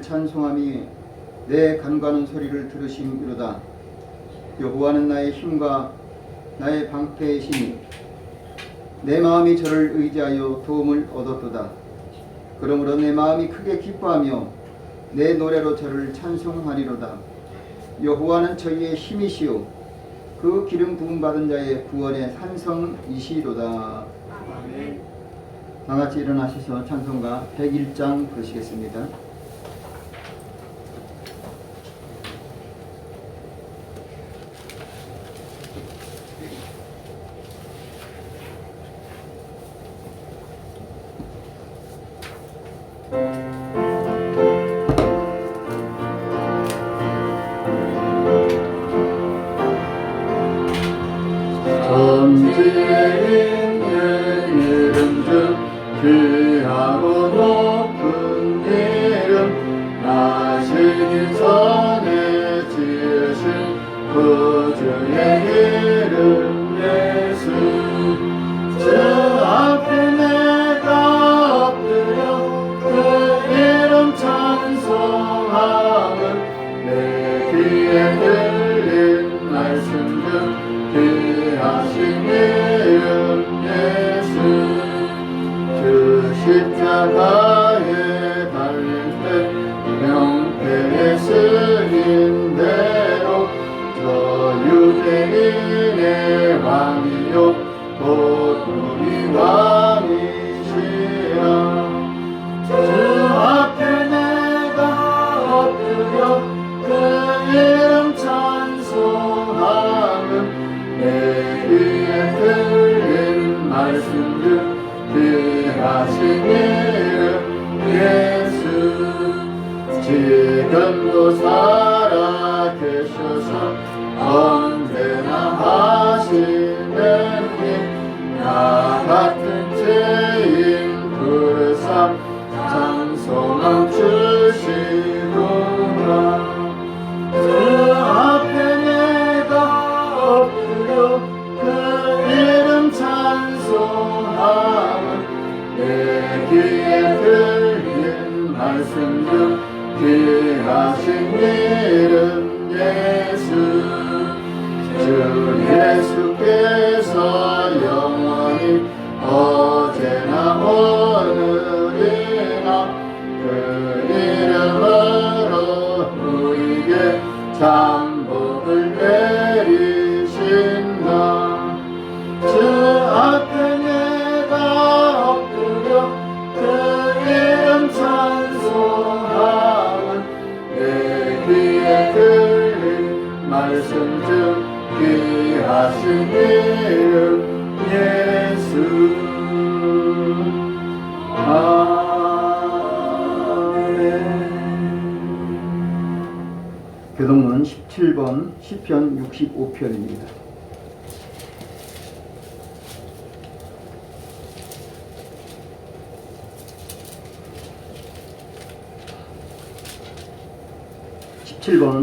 찬송함이 내 간과하는 소리를 들으심이로다. 여호와는 나의 힘과 나의 방패이시니 내 마음이 저를 의지하여 도움을 얻었도다. 그러므로 내 마음이 크게 기뻐하며 내 노래로 저를 찬송하리로다. 여호와는 저희의 힘이시오 그 기름 부음 받은 자의 구원의 산성이시로다. 아멘. 다같이 일어나셔서 찬송가 101장 부르시겠습니다. 천지에 있는 이름 중 귀하고 높은 이름 나시기 전에 지으신 구주의 이름 예수 주 앞에 내가 엎드려 그 이름 찬송함은 내 귀에 들린 말씀 중 귀하신 이름 예수 주 십자가에 달릴 때 명패에 쓰인 대로 저 유대인의 왕이요 곧 우리 왕이시라 주 앞에 내가 엎드려 그 이름 찬송함은 내 귀에 들린 말씀 중 귀하신 이름 예수 지금도 살아 계셔서 언제나 하시는 일 나 같은 죄인 부르사 찬송함 주시구나 주 앞에 내가 엎드려 그 이름 찬송함은 내 귀에 들린 말씀 중 귀하신 이름 예수 주 예수께서 영원히 어제나 오늘이나 그 이름으로 우리에게 잠복을 내리신다 주 앞에 내가 엎드려 그 이름 찬송함은 내 귀에 들린 말씀 중 귀하신 이름 예수 교동문 17번 시편 65편입니다.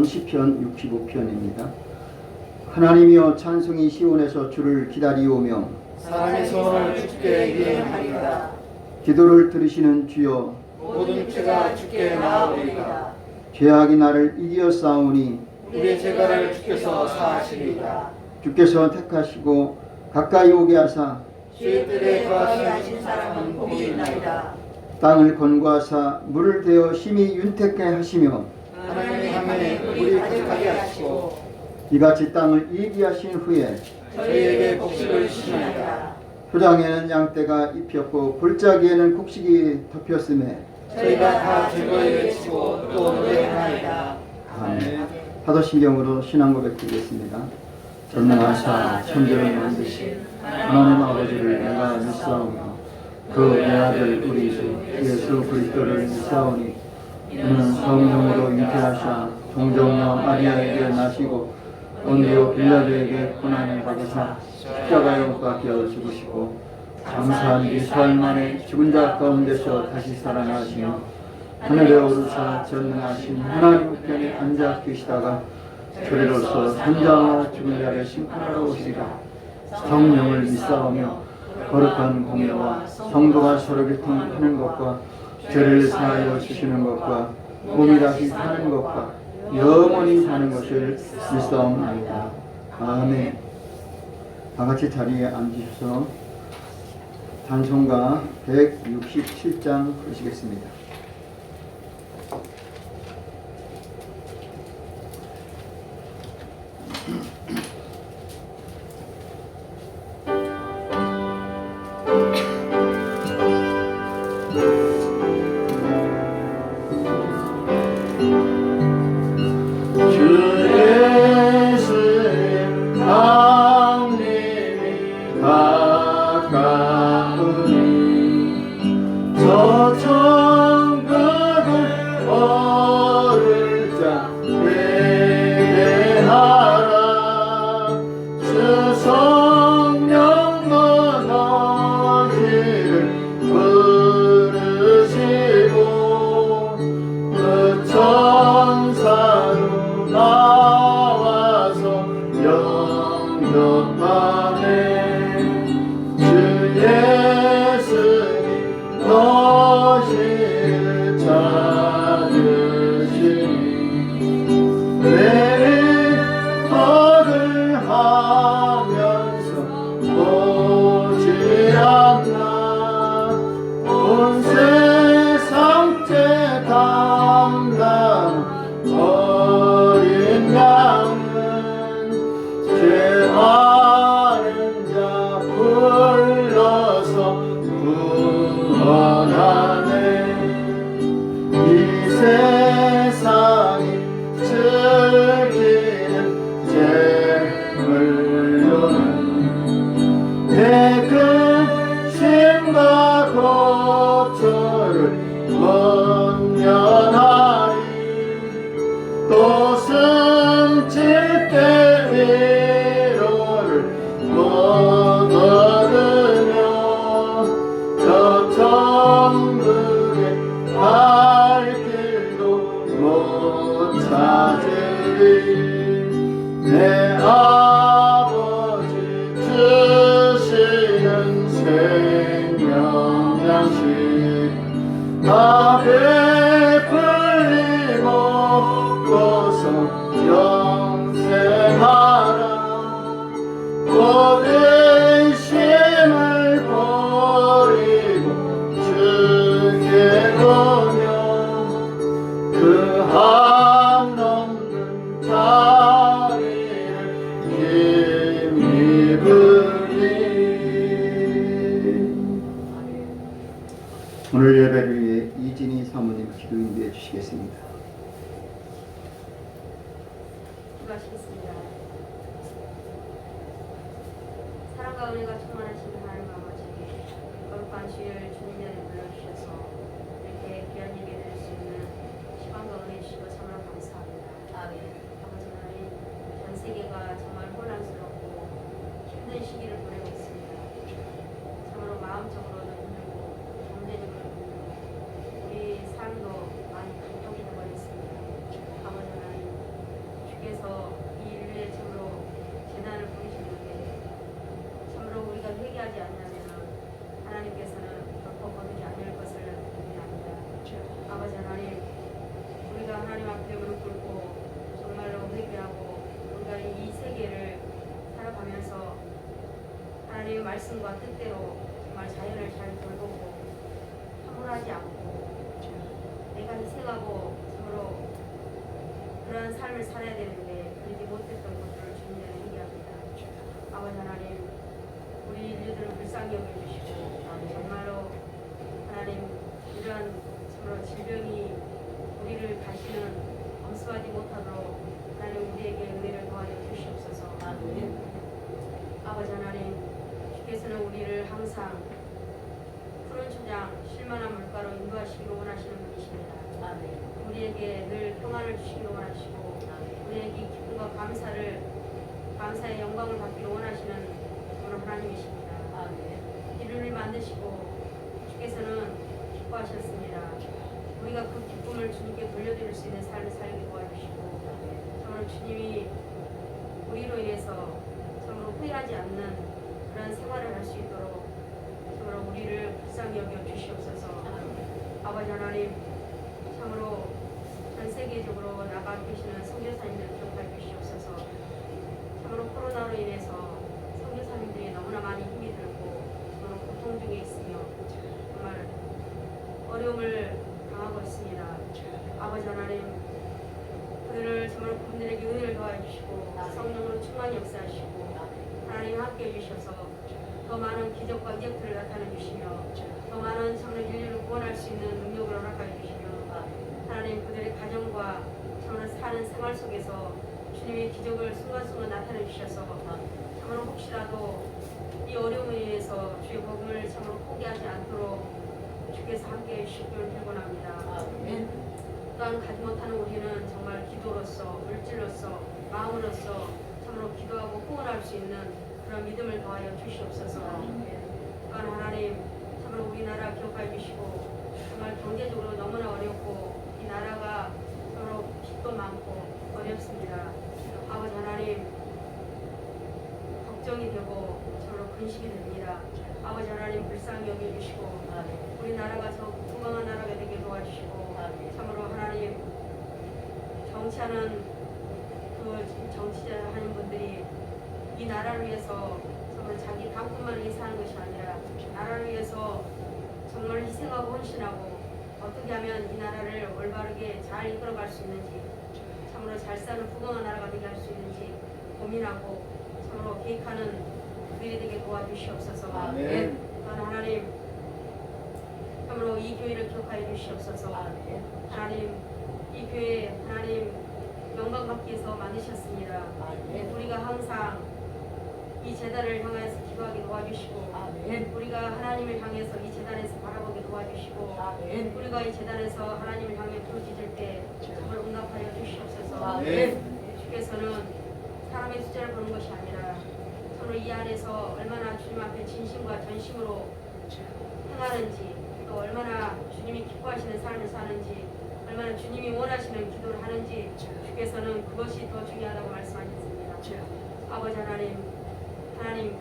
시편 65편입니다. 하나님이여 찬송이 시온에서 주를 기다리오며 사람의 소원을 주께 이행하리라 기도를 들으시는 주여 모든 죄가 주께 나오리라 죄악이 나를 이겨 싸우니 우리의 죄가를 주께서 사하시리라 주께서 택하시고 가까이 오게 하사 주의 뜰에 거하신 사람은 복이 있나이다 땅을 건고하사 물을 대어 심히 윤택케 하시며 하나님의 화면에 우리 가득하게 하시고 이같이 땅을 이기 하신 후에 저희에게 복식을 주시나이다 표장에는 양떼가 입혔고 골짜기에는 곡식이 덮였음에 저희가 다 즐거이 외치고 또 노래하나이다 아멘. 사도신경으로 신앙 고백드리겠습니다. 전능하사 천지를 만드신 하나님 아버지를 내가 믿사오며 그 내 아들 우리 주 예수 그리스도를 믿사오니 이는 성령으로 잉태하사 동정녀 마리아에게 나시고 본디오 빌라도에게 고난을 받으사 십자가에 못 박혀 죽으시고 장사한 뒤 사흘 만에 죽은 자 가운데서 다시 살아나시며 하늘에 오르사 전능하신 하나님 우편에 앉아 계시다가 저리로서 산자와 죽은 자를 심판하러 오시리라. 성령을 믿사오며 거룩한 공예와 성도가 서로 교통하는 것과 죄를 사하여 주시는 것과 몸이 다시 사는 것과 영원히 사는 것을 믿사옵나이다. 아멘. 다 같이 자리에 앉으셔서 찬송가 167장 부르시겠습니다. 내 아버지 주시는 생명양식 다 베풀리 먹고서 영생하라. 고대심을 버리고 주께 오며 그 한없는 자리를 힘입으리. 오늘 예배를 위해 이진희 사모님 기도 인도해 주시겠습니다. 기도하시겠습니다. 사랑과 은혜가 충만하신 하나님 아버지, 거룩한 주일 주님 자리에 불러주셔서 이렇게 귀한 예배 드릴 수 있는 시간과 은혜 주시고 참으로 감사합니다. 아멘. 아버지 하나님, 전 세계가 정말 혼란스럽고 힘든 시기를 보내고 있습니다. 참으로 마음적으로도 힘들고 경제적으로도 힘들고 우리 삶도 많이 고통이 되어버렸습니다. 아버지 하나님, 주께서 이 인류에 참으로 재난을 부리시는데 참으로 우리가 회개하지 않냐면 하나님께서는 결코 거두지 않을 것을 믿습니다. 아버지 하나님, 우리가 하나님 앞에 무릎 꿇고 정말로 회개하고 우리가 이 세계를 살아가면서 하나님의 말씀과 뜻대로 정말 자연을 잘 돌보고 함몰하지 않고 내가 희생하고 참으로 그러한 삶을 살아야 되는데 그러지 못했던 것들을 주님께는 회개합니다. 아버지 하나님, 우리 인류들을 불쌍히 여겨주시고 정말로 하나님 이러한 참으로 질병이 우리를 다시는 엄습하지 못하도록 하나님 우리에게 은혜를 더하여 주시옵소서. 아버지 하나님, 주께서는 우리를 항상 푸른 초장 쉴만한 물가로 인도하시기로 원하시는 분이십니다. 우리에게 늘 평안을 주시기로 원하시고 우리에게 기쁨과 감사의 영광을 받기로 원하시는 그런 하나님이십니다. 기름을 만드시고 주께서는 기뻐하셨습니다. 우리가 그 기쁨을 주님께 돌려드릴 수 있는 삶을 살게 도와주시고 정말 주님이 우리로 인해서 정말 후회하지 않는 그런 생활을 할 수 있도록 정말 우리를 불쌍히 여겨 주시옵소서. 아버지 하나님, 참으로 그분들에게 은혜를 더하여 주시고 성령으로 충만히 역사하시고 하나님 함께해 주셔서 더 많은 기적과 기적들을 나타내 주시며 더 많은 참으로 인류를 구원할 수 있는 능력을 허락하여 주시며 하나님 그들의 가정과 참으로 사는 생활 속에서 주님의 기적을 순간순간 나타내 주셔서 참으로 혹시라도 이 어려움에 의해서 주의 복음을 참으로 포기하지 않도록 주께서 함께해 주시기를 기원합니다. 또한 가지 못하는 우리는 정말 기도로서 물질로서 마음으로서 참으로 기도하고 후원할 수 있는 그런 믿음을 더하여 주시옵소서. 또한 하나님 참으로 우리나라 기억하여 주시고 정말 경제적으로 너무나 어렵고 이 나라가 참으로 빚도 많고 어렵습니다. 아버지 하나님 걱정이 되고 참으로 근심이 됩니다. 아버지 하나님 불쌍히 여겨주시고 우리나라가 더 건강한 나라가 되게 도와주시고 참으로 하나님 정치하는 그 정치자 하는 분들이 이 나라를 위해서 정말 자기 당분만 위해서 하는 것이 아니라 나라를 위해서 정말 희생하고 헌신하고 어떻게 하면 이 나라를 올바르게 잘 이끌어갈 수 있는지 참으로 잘 사는 부강한 나라가 되게 할 수 있는지 고민하고 참으로 계획하는 그들이 되게 도와주시옵소서. 아멘. 또한 하나님 참으로 이 교회를 기억하여 주시옵소서. 하나님 이 교회 하나님 영광 받기 위해서 만드셨습니다. 우리가 항상 이 재단을 향해서 기도하게 도와주시고 우리가 하나님을 향해서 이 재단에서 바라보게 도와주시고 우리가 이 재단에서 하나님을 향해 부르짖을 때 정말 응답하여 주시옵소서. 주께서는 사람의 숫자를 보는 것이 아니라 서로 이 안에서 얼마나 주님 앞에 진심과 전심으로 행하는지 또 얼마나 주님이 기뻐하시는 삶을 사는지 얼마나 주님이 원하시는 기도를 하는지 주께서는 그것이 더 중요하다고 말씀하셨습니다. 아버지 하나님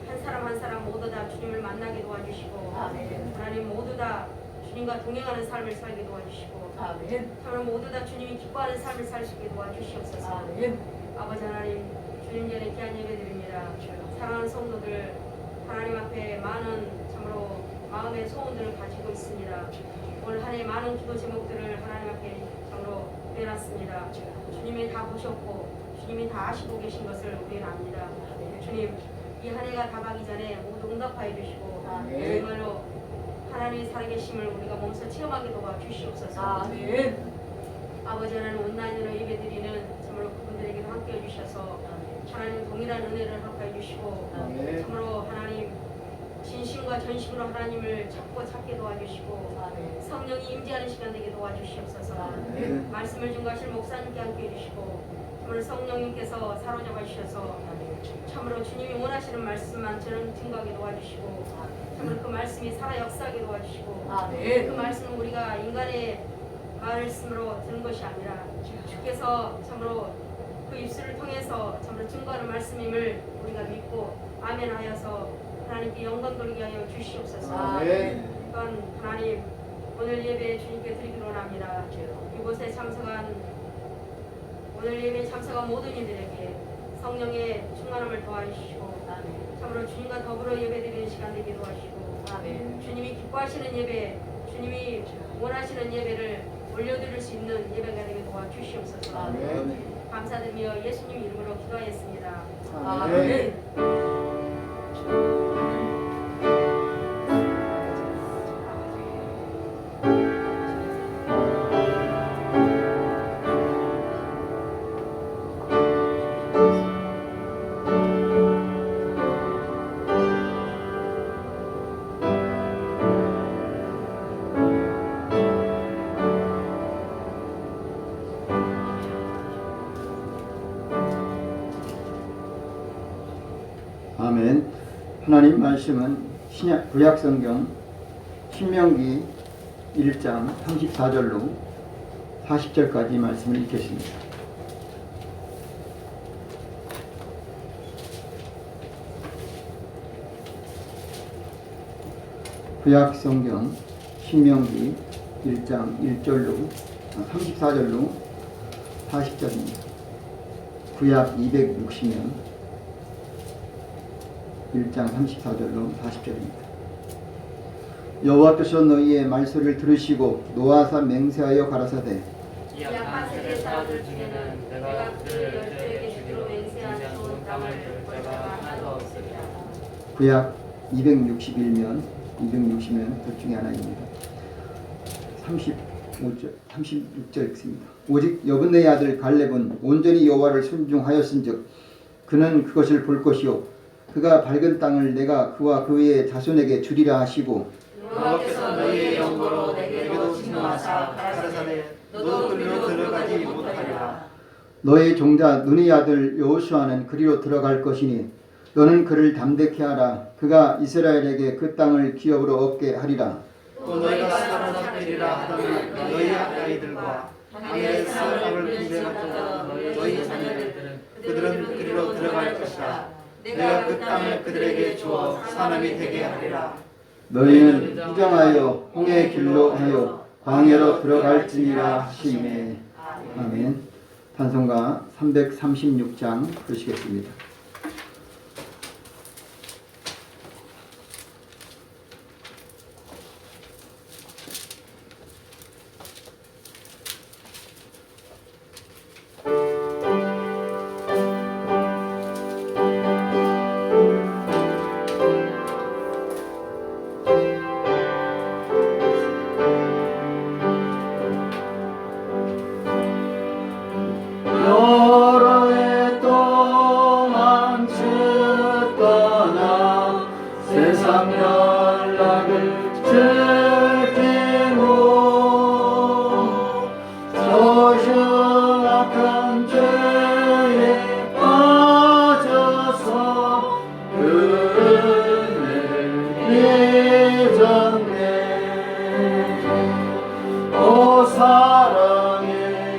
한 사람 한 사람 모두 다 주님을 만나게 도와주시고 하나님 모두 다 주님과 동행하는 삶을 살게 도와주시고 참으로 모두 다 주님이 기뻐하는 삶을 살 수 있게 도와주시옵소서. 아버지 하나님 주님 전에 귀한 예배드립니다. 사랑하는 성도들 하나님 앞에 많은 참으로 마음의 소원들을 가지고 있습니다. 올 한 해 많은 기도 제목들을 하나님 앞에 참으로 내놨습니다. 주님이 다 보셨고 주님이 다 아시고 계신 것을 우리는 압니다. 주님 이 한 해가 다 가기 전에 모두 응답하여 주시고 정말로 하나님의 살아계심을 우리가 몸소 체험하게 도와주시옵소서. 아버지 하나님 온라인으로 예배드리는 참으로 그분들에게도 함께해 주셔서 하나님 동일한 은혜를 허락해 주시고 참으로 하나님 진심과 전심으로 하나님을 찾게 도와주시고 성령이 임재하는 시간 되게 도와주시옵소서. 말씀을 증거하실 목사님께 함께해 주시고 참으로 성령님께서 사로잡아 주셔서 참으로 주님이 원하시는 말씀만 저는 증거하게 도와주시고 참으로 그 말씀이 살아 역사하게 도와주시고 그 말씀은 우리가 인간의 말씀으로 듣는 것이 아니라 주께서 참으로 그 입술을 통해서 참으로 증거하는 말씀임을 우리가 믿고 아멘하여서 하나님께 영광 돌리게 하여 주시옵소서. 또한 하나님 오늘 예배 주님께 드리기로 합니다. 이곳에 참석한 오늘 예배에 참석한 모든 이들에게 성령의 충만함을 도와주시고 참으로 주님과 더불어 예배드리는 시간 되게 도와주시고 주님이 기뻐하시는 예배 주님이 원하시는 예배를 올려드릴 수 있는 예배가 되게 도와주시옵소서. 감사드리며 예수님 이름으로 기도하였습니다. 아멘. 하나님 말씀은 구약성경 신명기 1장 34절로 40절까지 말씀을 읽겠습니다. 구약성경 신명기 1장 34절로 40절입니다. 구약 260년 1장 34절로 40절입니다. 여호와께서 너희의 말소리를 들으시고 노하사 맹세하여 가라사대 약한 세대 사람들 중에는 내가 그들을 열조에게 주기로 맹세한 좋은 땅을 볼 자가 하나도 없으리라. 구약 261면 260면 둘 중에 하나입니다. 36절 읽습니다. 오직 여분네의 아들 갈렙은 온전히 여호와를 순종하였은즉 그는 그것을 볼 것이요 그가 밝은 땅을 내가 그와 그 외의 자손에게 주리라 하시고 여호와께서 너희의 영광으로 내게도 진노하사 가라사대 너도 그리로 들어가지 못하리라. 너의 종자 눈의 아들 여호수아는 그리로 들어갈 것이니 너는 그를 담대케 하라. 그가 이스라엘에게 그 땅을 기업으로 얻게 하리라. 또 너희가 사로잡히리라 하더니 너희 아이들과 당일의 사람을 분배하던 너희 자녀들은 그들은 그리로 들어갈 것이라. 내가 그 땅을 그들에게 주어 사람이 되게 하리라. 너희는 희정하여 홍해 길로 하여 광야로 들어갈지니라 하시매. 아멘. 찬송가 336장 부르시겠습니다. 여러 해 동안 죽거나 세상 연락을 즐기고 저 흉악한 죄에 빠져서 그 은혜를 잊었네. 오 사랑의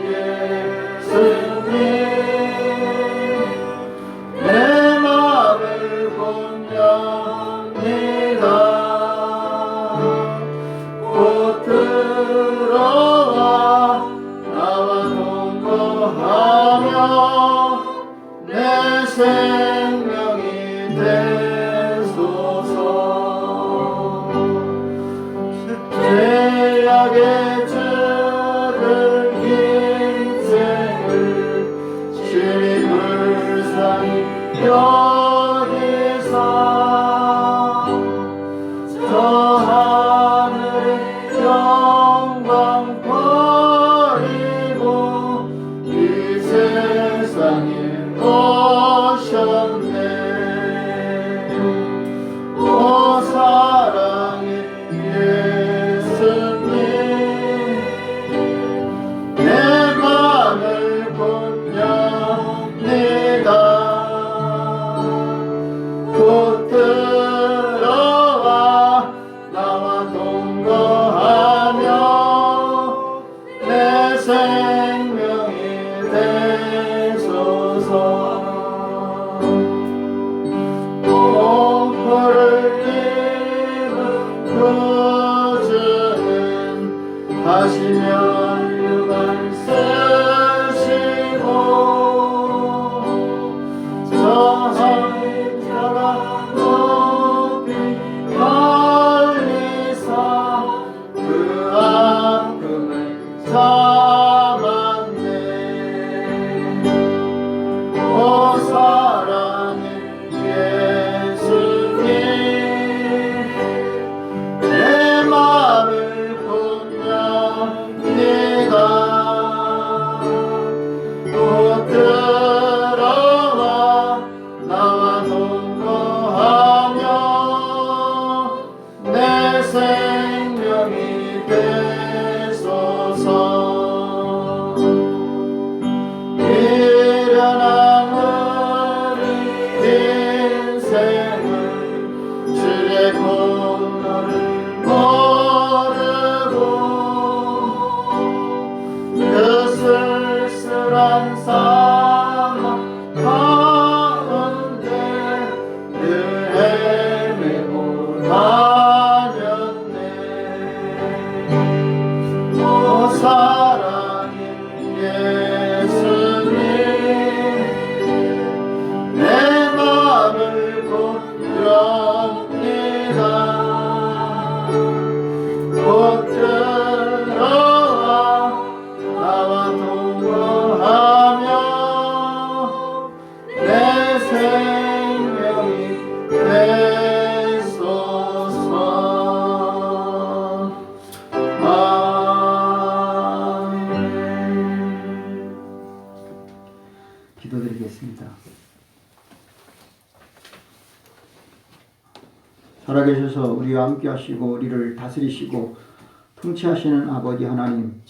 예수님 내 맘을 본답니다. 곧 들어와 나와 동거하며 내 생명이 되소서. 죄악의 줄을 인생을 주님 불쌍히 여기사 저 하늘의 영광 버리고 이 세상에 오셨네. 오 사랑의 예수님 내 맘을 본답니다. 곧 들어와 나와 동거하며 내 생명이 되소서. 공포를 입은 구주는 다시 면류관 쓰시고 저 하인자가 높이 걸리사 그 아픔을 잡았네. 오 사랑의 예수님 내 맘을 본답니다. 곧 들어와 나와 동거하며 내 생명이 되소서. 미련한 우리 인생은 주의 공로를 모르고 그 쓸쓸한 사망 가운데 늘 헤매고 다녔네. 오 사랑의 예수님 내 맘을 본답니다. 곧 들어와 나와 기도드리겠습니다. 살아계셔서 우리와 함께 하시고 우리를 다스리시고 통치하시는 아버지 하나님,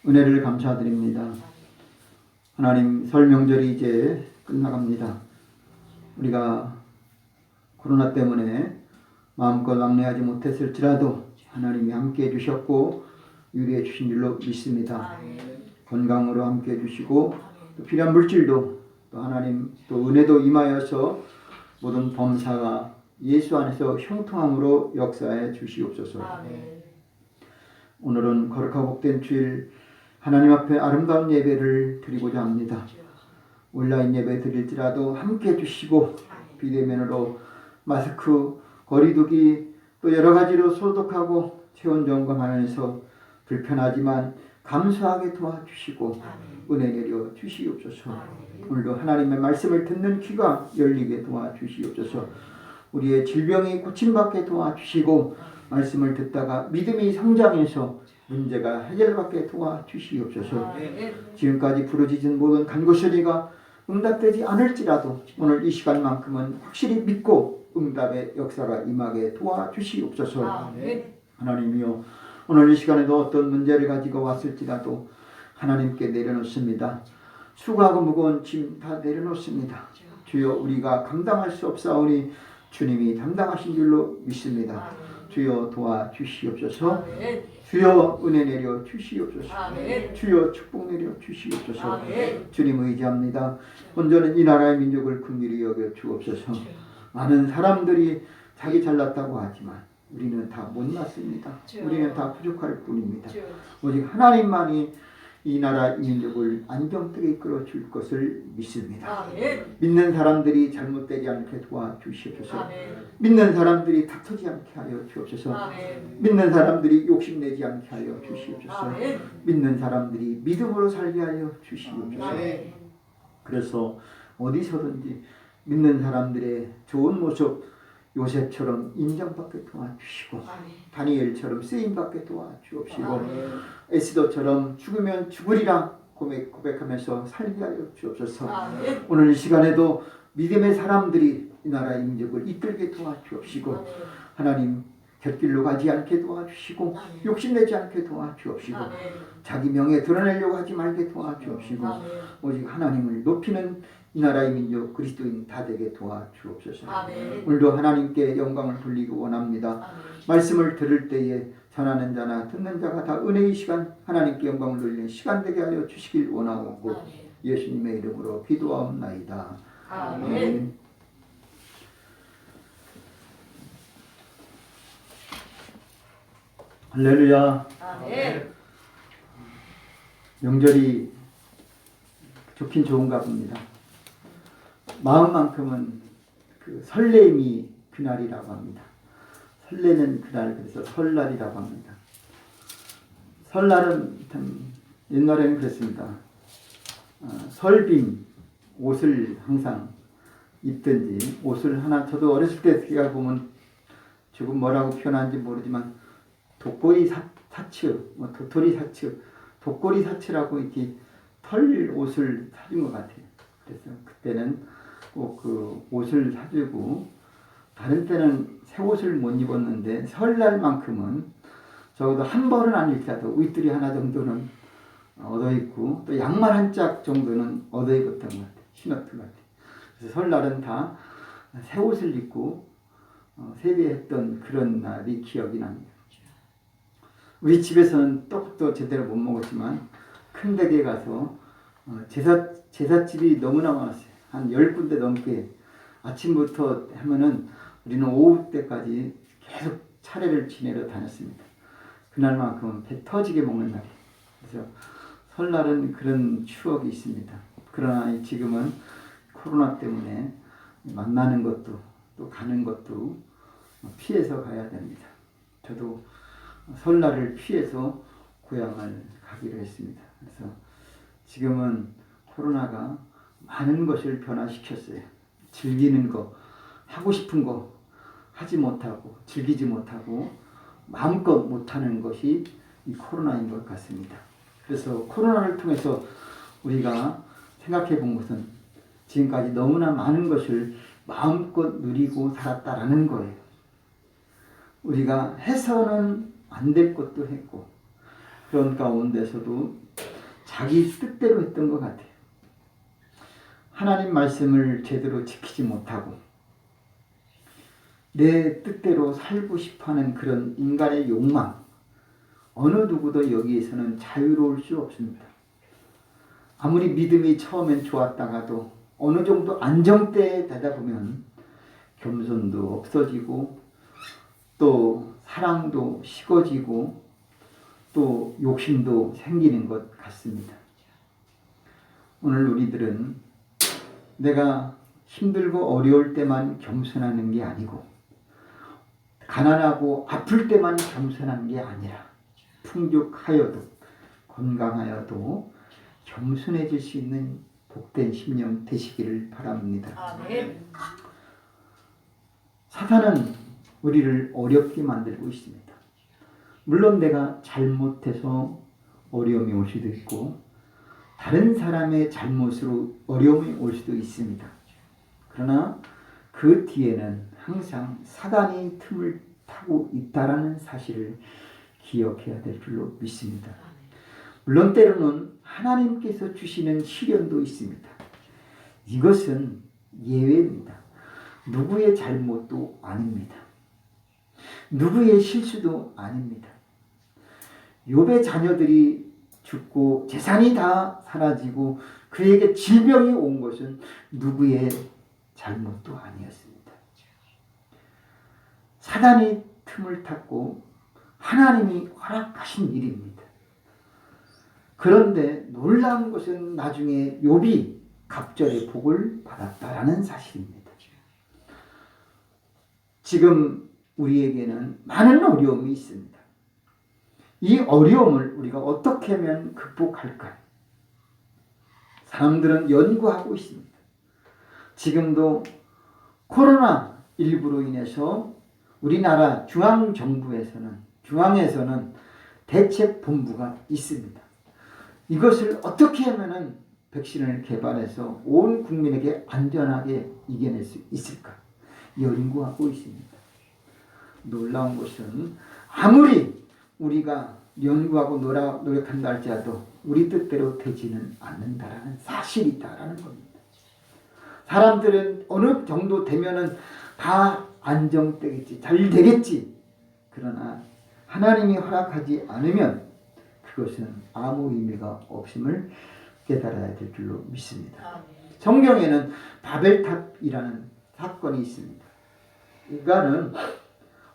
은혜를 감사드립니다. 하나님, 설 명절이 이제 끝나갑니다. 우리가 코로나 때문에 마음껏 왕래하지 못했을지라도 하나님이 함께 해주셨고 유리해 주신 줄로 믿습니다. 건강으로 함께 해주시고 또 필요한 물질도 또 하나님 또 은혜도 임하여서 모든 범사가 예수 안에서 형통함으로 역사해 주시옵소서. 오늘은 거룩하고 복된 주일 하나님 앞에 아름다운 예배를 드리고자 합니다. 온라인 예배 드릴지라도 함께 해주시고 비대면으로 마스크, 거리두기 또 여러 가지로 소독하고 체온 점검하면서 불편하지만 감사하게 도와주시고 은혜 내려 주시옵소서. 오늘도 하나님의 말씀을 듣는 귀가 열리게 도와주시옵소서. 우리의 질병이 고침받게 도와주시고 말씀을 듣다가 믿음이 성장해서 문제가 해결받게 도와주시옵소서. 지금까지 부르짖은 모든 간구소리가 응답되지 않을지라도 오늘 이 시간만큼은 확실히 믿고 응답의 역사가 임하게 도와주시옵소서. 하나님이여, 오늘 이 시간에도 어떤 문제를 가지고 왔을지라도 하나님께 내려놓습니다. 수고하고 무거운 짐 다 내려놓습니다. 주여, 우리가 감당할 수 없사오니 주님이 담당하신 줄로 믿습니다. 주여 도와주시옵소서. 주여 은혜 내려 주시옵소서. 주여 축복 내려 주시옵소서. 주님 의지합니다. 온전한 이 나라의 민족을 긍휼히 여겨 주옵소서. 많은 사람들이 자기 잘났다고 하지만 우리는 다 못났습니다. 우리는 다 부족할 뿐입니다. 오직 하나님만이 이 나라 이 민족을 안정되게 이끌어 줄 것을 믿습니다. 믿는 사람들이 잘못되지 않게 도와주시옵소서. 믿는 사람들이 다투지 않게 하여 주옵소서. 믿는 사람들이 욕심내지 않게 하여 주시옵소서. 믿는 사람들이 믿음으로 살게 하여 주시옵소서. 그래서 어디서든지 믿는 사람들의 좋은 모습 요셉처럼 인정받게 도와주시고 다니엘처럼 쓰임받게 도와주옵시고 에스더처럼 죽으면 죽으리라 고백하면서 살게 하여 주옵소서. 오늘 이 시간에도 믿음의 사람들이 이 나라의 민족을 이끌게 도와주옵시고 하나님 곁길로 가지 않게 도와주시고 욕심내지 않게 도와주옵시고 자기 명예 드러내려고 하지 말게 도와주옵시고 오직 하나님을 높이는 이 나라의 민족 그리스도인 다 되게 도와주옵소서. 오늘도 하나님께 영광을 돌리기 원합니다. 말씀을 들을 때에 전하는 자나 듣는 자가 다 은혜의 시간 하나님께 영광을 돌리는 시간 되게 하여 주시길 원하고 예수님의 이름으로 기도하옵나이다. 아멘. 할렐루야. 아멘. 명절이 좋긴 좋은가 봅니다. 마음만큼은 그 설렘이 그날이라고 합니다. 설레는 그날, 그래서 설날이라고 합니다. 설날은 참 옛날에는 그랬습니다. 설빔 옷을 항상 입든지 옷을 하나, 저도 어렸을 때 제가 보면 조금 뭐라고 표현하는지 모르지만 독고리 사츠, 도토리 사츠, 독고리 사츠라고 이렇게 털 옷을 사준 것 같아요. 그래서 그때는 꼭 그 옷을 사주고 다른 때는 새 옷을 못 입었는데 설날만큼은 적어도 한 벌은 아닐지라도 윗들이 하나 정도는 얻어 입고 또 양말 한 짝 정도는 얻어 입었던 것 같아요. 신었던 것 같아요. 그래서 설날은 다 새 옷을 입고 세배했던 그런 날이 기억이 납니다. 우리 집에서는 떡도 제대로 못 먹었지만 큰 댁에 가서 제삿집이 너무나 많았어요. 한 10군데 넘게 아침부터 하면은 우리는 오후 때까지 계속 차례를 지내러 다녔습니다. 그날만큼은 배 터지게 먹는 날이에요. 그래서 설날은 그런 추억이 있습니다. 그러나 지금은 코로나 때문에 만나는 것도 또 가는 것도 피해서 가야 됩니다. 저도 설날을 피해서 고향을 가기로 했습니다. 그래서 지금은 코로나가 많은 것을 변화시켰어요. 즐기는 거, 하고 싶은 거 하지 못하고 즐기지 못하고 마음껏 못하는 것이 이 코로나인 것 같습니다. 그래서 코로나를 통해서 우리가 생각해 본 것은 지금까지 너무나 많은 것을 마음껏 누리고 살았다라는 거예요. 우리가 해서는 안 될 것도 했고 그런 가운데서도 자기 뜻대로 했던 것 같아요. 하나님 말씀을 제대로 지키지 못하고 내 뜻대로 살고 싶어하는 그런 인간의 욕망, 어느 누구도 여기에서는 자유로울 수 없습니다. 아무리 믿음이 처음엔 좋았다가도 어느 정도 안정대에 되다 보면 겸손도 없어지고 또 사랑도 식어지고 또 욕심도 생기는 것 같습니다. 오늘 우리들은 내가 힘들고 어려울 때만 겸손하는 게 아니고 가난하고 아플 때만 겸손한 게 아니라 풍족하여도 건강하여도 겸손해질 수 있는 복된 심령 되시기를 바랍니다. 아멘. 사탄은 우리를 어렵게 만들고 있습니다. 물론 내가 잘못해서 어려움이 올 수도 있고 다른 사람의 잘못으로 어려움이 올 수도 있습니다. 그러나 그 뒤에는 항상 사단이 틈을 타고 있다라는 사실을 기억해야 될 줄로 믿습니다. 물론 때로는 하나님께서 주시는 시련도 있습니다. 이것은 예외입니다. 누구의 잘못도 아닙니다. 누구의 실수도 아닙니다. 욥의 자녀들이 죽고 재산이 다 사라지고 그에게 질병이 온 것은 누구의 잘못도 아니었습니다. 사단이 틈을 탔고 하나님이 허락하신 일입니다. 그런데 놀라운 것은 나중에 욥이 갑절의 복을 받았다라는 사실입니다. 지금 우리에게는 많은 어려움이 있습니다. 이 어려움을 우리가 어떻게 하면 극복할까? 사람들은 연구하고 있습니다. 지금도 코로나19로 인해서 우리나라 중앙에서는 대책본부가 있습니다. 이것을 어떻게 하면 백신을 개발해서 온 국민에게 안전하게 이겨낼 수 있을까? 연구하고 있습니다. 놀라운 것은 아무리 우리가 연구하고 노력한다 할지라도 우리 뜻대로 되지는 않는다라는 사실이다라는 겁니다. 사람들은 어느 정도 되면은 다 안정되겠지, 잘 되겠지. 그러나 하나님이 허락하지 않으면 그것은 아무 의미가 없음을 깨달아야 될 줄로 믿습니다. 성경에는 바벨탑이라는 사건이 있습니다. 인간은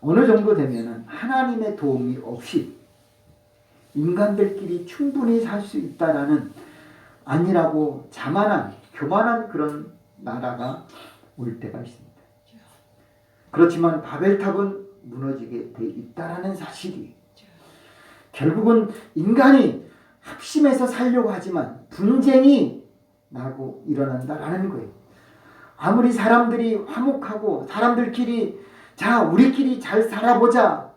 어느 정도 되면은 하나님의 도움이 없이 인간들끼리 충분히 살 수 있다라는 아니라고 자만한 교만한 그런 나라가 올 때가 있습니다. 그렇지만 바벨탑은 무너지게 돼 있다라는 사실이 결국은 인간이 합심해서 살려고 하지만 분쟁이 나고 일어난다라는 거예요. 아무리 사람들이 화목하고 사람들끼리 자 우리끼리 잘 살아보자.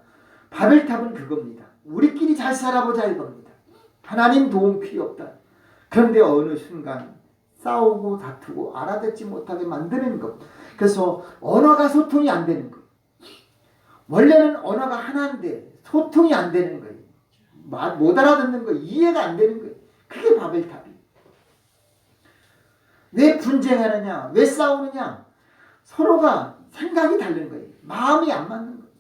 바벨탑은 그겁니다. 우리끼리 잘 살아보자 이겁니다. 하나님 도움 필요 없다. 그런데 어느 순간 싸우고 다투고 알아듣지 못하게 만드는 것. 그래서 언어가 소통이 안 되는 것. 원래는 언어가 하나인데 소통이 안 되는 거예요. 못 알아듣는 거 이해가 안 되는 거예요. 그게 바벨탑이에요. 왜 분쟁하느냐? 왜 싸우느냐? 서로가 생각이 다른 거예요. 마음이 안 맞는 거예요.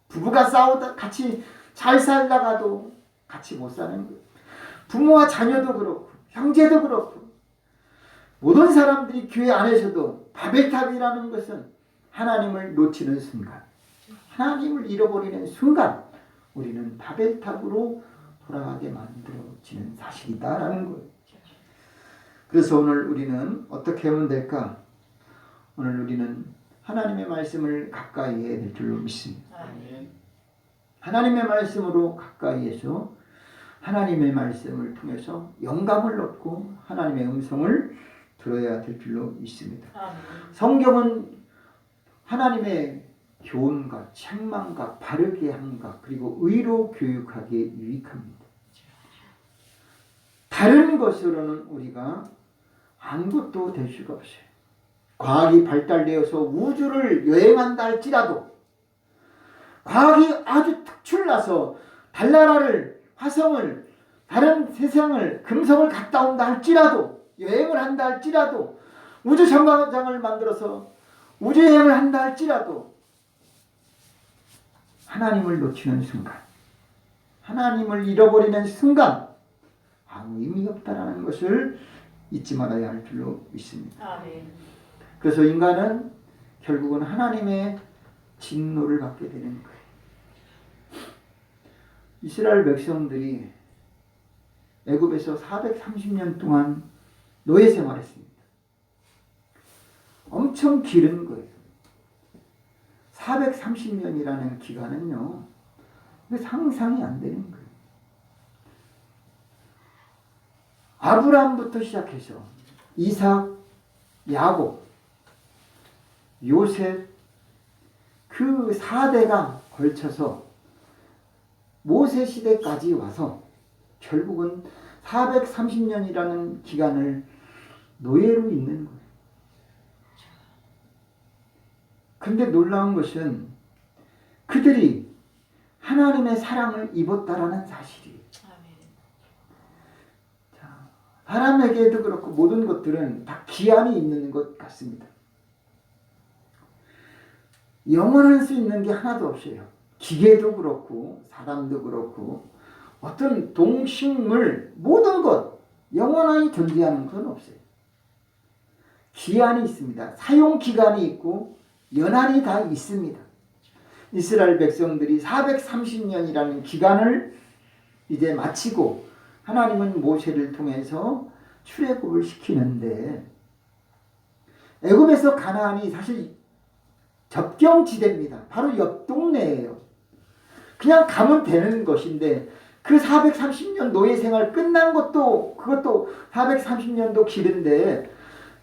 부부가 싸우다 같이 잘 살다가도 같이 못 사는 거예요. 부모와 자녀도 그렇고 형제도 그렇고 모든 사람들이 교회 안에서도 바벨탑이라는 것은 하나님을 놓치는 순간, 하나님을 잃어버리는 순간 우리는 바벨탑으로 돌아가게 만들어지는 사실이다라는 거예요. 그래서 오늘 우리는 어떻게 하면 될까? 오늘 우리는 하나님의 말씀을 가까이 해야 될 줄로 믿습니다. 하나님의 말씀으로 가까이해서 하나님의 말씀을 통해서 영감을 얻고 하나님의 음성을 들어야 될 줄로 믿습니다. 성경은 하나님의 교훈과 책망과 바르게 함과 그리고 의로 교육하기에 유익합니다. 다른 것으로는 우리가 아무것도 될 수가 없어요. 과학이 발달되어서 우주를 여행한다 할지라도, 과학이 아주 특출나서 달나라를, 화성을, 다른 세상을, 금성을 갔다 온다 할지라도, 여행을 한다 할지라도, 우주 정거장을 만들어서 우주 여행을 한다 할지라도 하나님을 놓치는 순간, 하나님을 잃어버리는 순간 아무 의미 없다라는 것을 잊지 말아야 할 줄로 믿습니다. 그래서 인간은 결국은 하나님의 진노를 받게 되는 거예요. 이스라엘 백성들이 애굽에서 430년 동안 노예 생활했습니다. 엄청 길은 거예요. 430년이라는 기간은요, 상상이 안 되는 거예요. 아브라함부터 시작해서 이삭, 야곱, 요셉, 그 4대가 걸쳐서 모세 시대까지 와서 결국은 430년이라는 기간을 노예로 있는 거예요. 근데 놀라운 것은 그들이 하나님의 사랑을 입었다라는 사실이에요. 자, 사람에게도 그렇고 모든 것들은 다 기한이 있는 것 같습니다. 영원할 수 있는 게 하나도 없어요. 기계도 그렇고 사람도 그렇고 어떤 동식물 모든 것 영원하게 존재하는 건 없어요. 기한이 있습니다. 사용 기간이 있고 연한이 다 있습니다. 이스라엘 백성들이 430년이라는 기간을 이제 마치고 하나님은 모세를 통해서 출애굽을 시키는데, 애굽에서 가나안이 사실 접경지대입니다. 바로 옆 동네예요. 그냥 가면 되는 것인데 그 430년 노예 생활 끝난 것도 그것도 430년도 길은데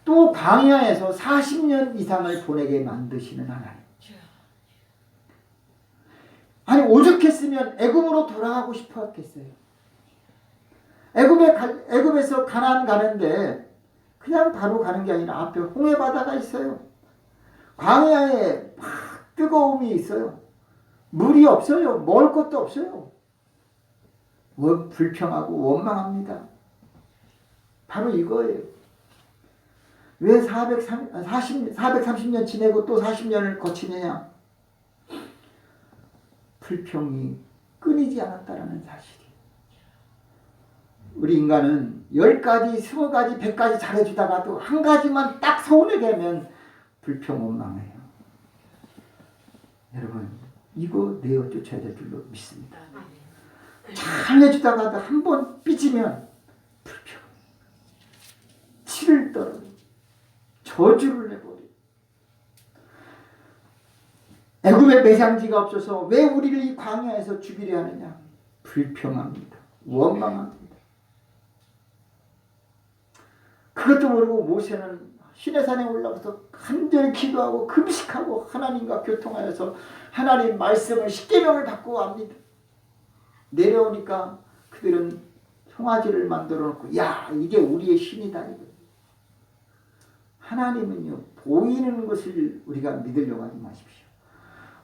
또 광야에서 40년 이상을 보내게 만드시는 하나님. 아니 오죽했으면 애굽으로 돌아가고 싶어 했겠어요. 애굽에서 가나안 가는데 그냥 바로 가는 게 아니라 앞에 홍해 바다가 있어요. 광야에 막 뜨거움이 있어요. 물이 없어요. 먹을 것도 없어요. 불평하고 원망합니다. 바로 이거예요. 왜 430년 지내고 또 40년을 거치느냐? 불평이 끊이지 않았다라는 사실이. 우리 인간은 10가지, 20가지, 100가지 잘해주다가도 한 가지만 딱 서운하게 하면 불평 원망해요. 여러분, 이거 내어 쫓아야 될 줄로 믿습니다. 잘해주다가도 한 번 삐지면 불평, 치를 떨어, 저주를 내버려. 애굽에 매장지가 없어서 왜 우리를 이 광야에서 죽이려 하느냐? 불평합니다. 원망합니다. 그것도 모르고 모세는 시내산에 올라가서 간절히 기도하고 금식하고 하나님과 교통하여서 하나님 말씀을 십계명을 받고 합니다. 내려오니까 그들은 송아지를 만들어 놓고 야 이게 우리의 신이다. 하나님은요 보이는 것을 우리가 믿으려고 하지 마십시오.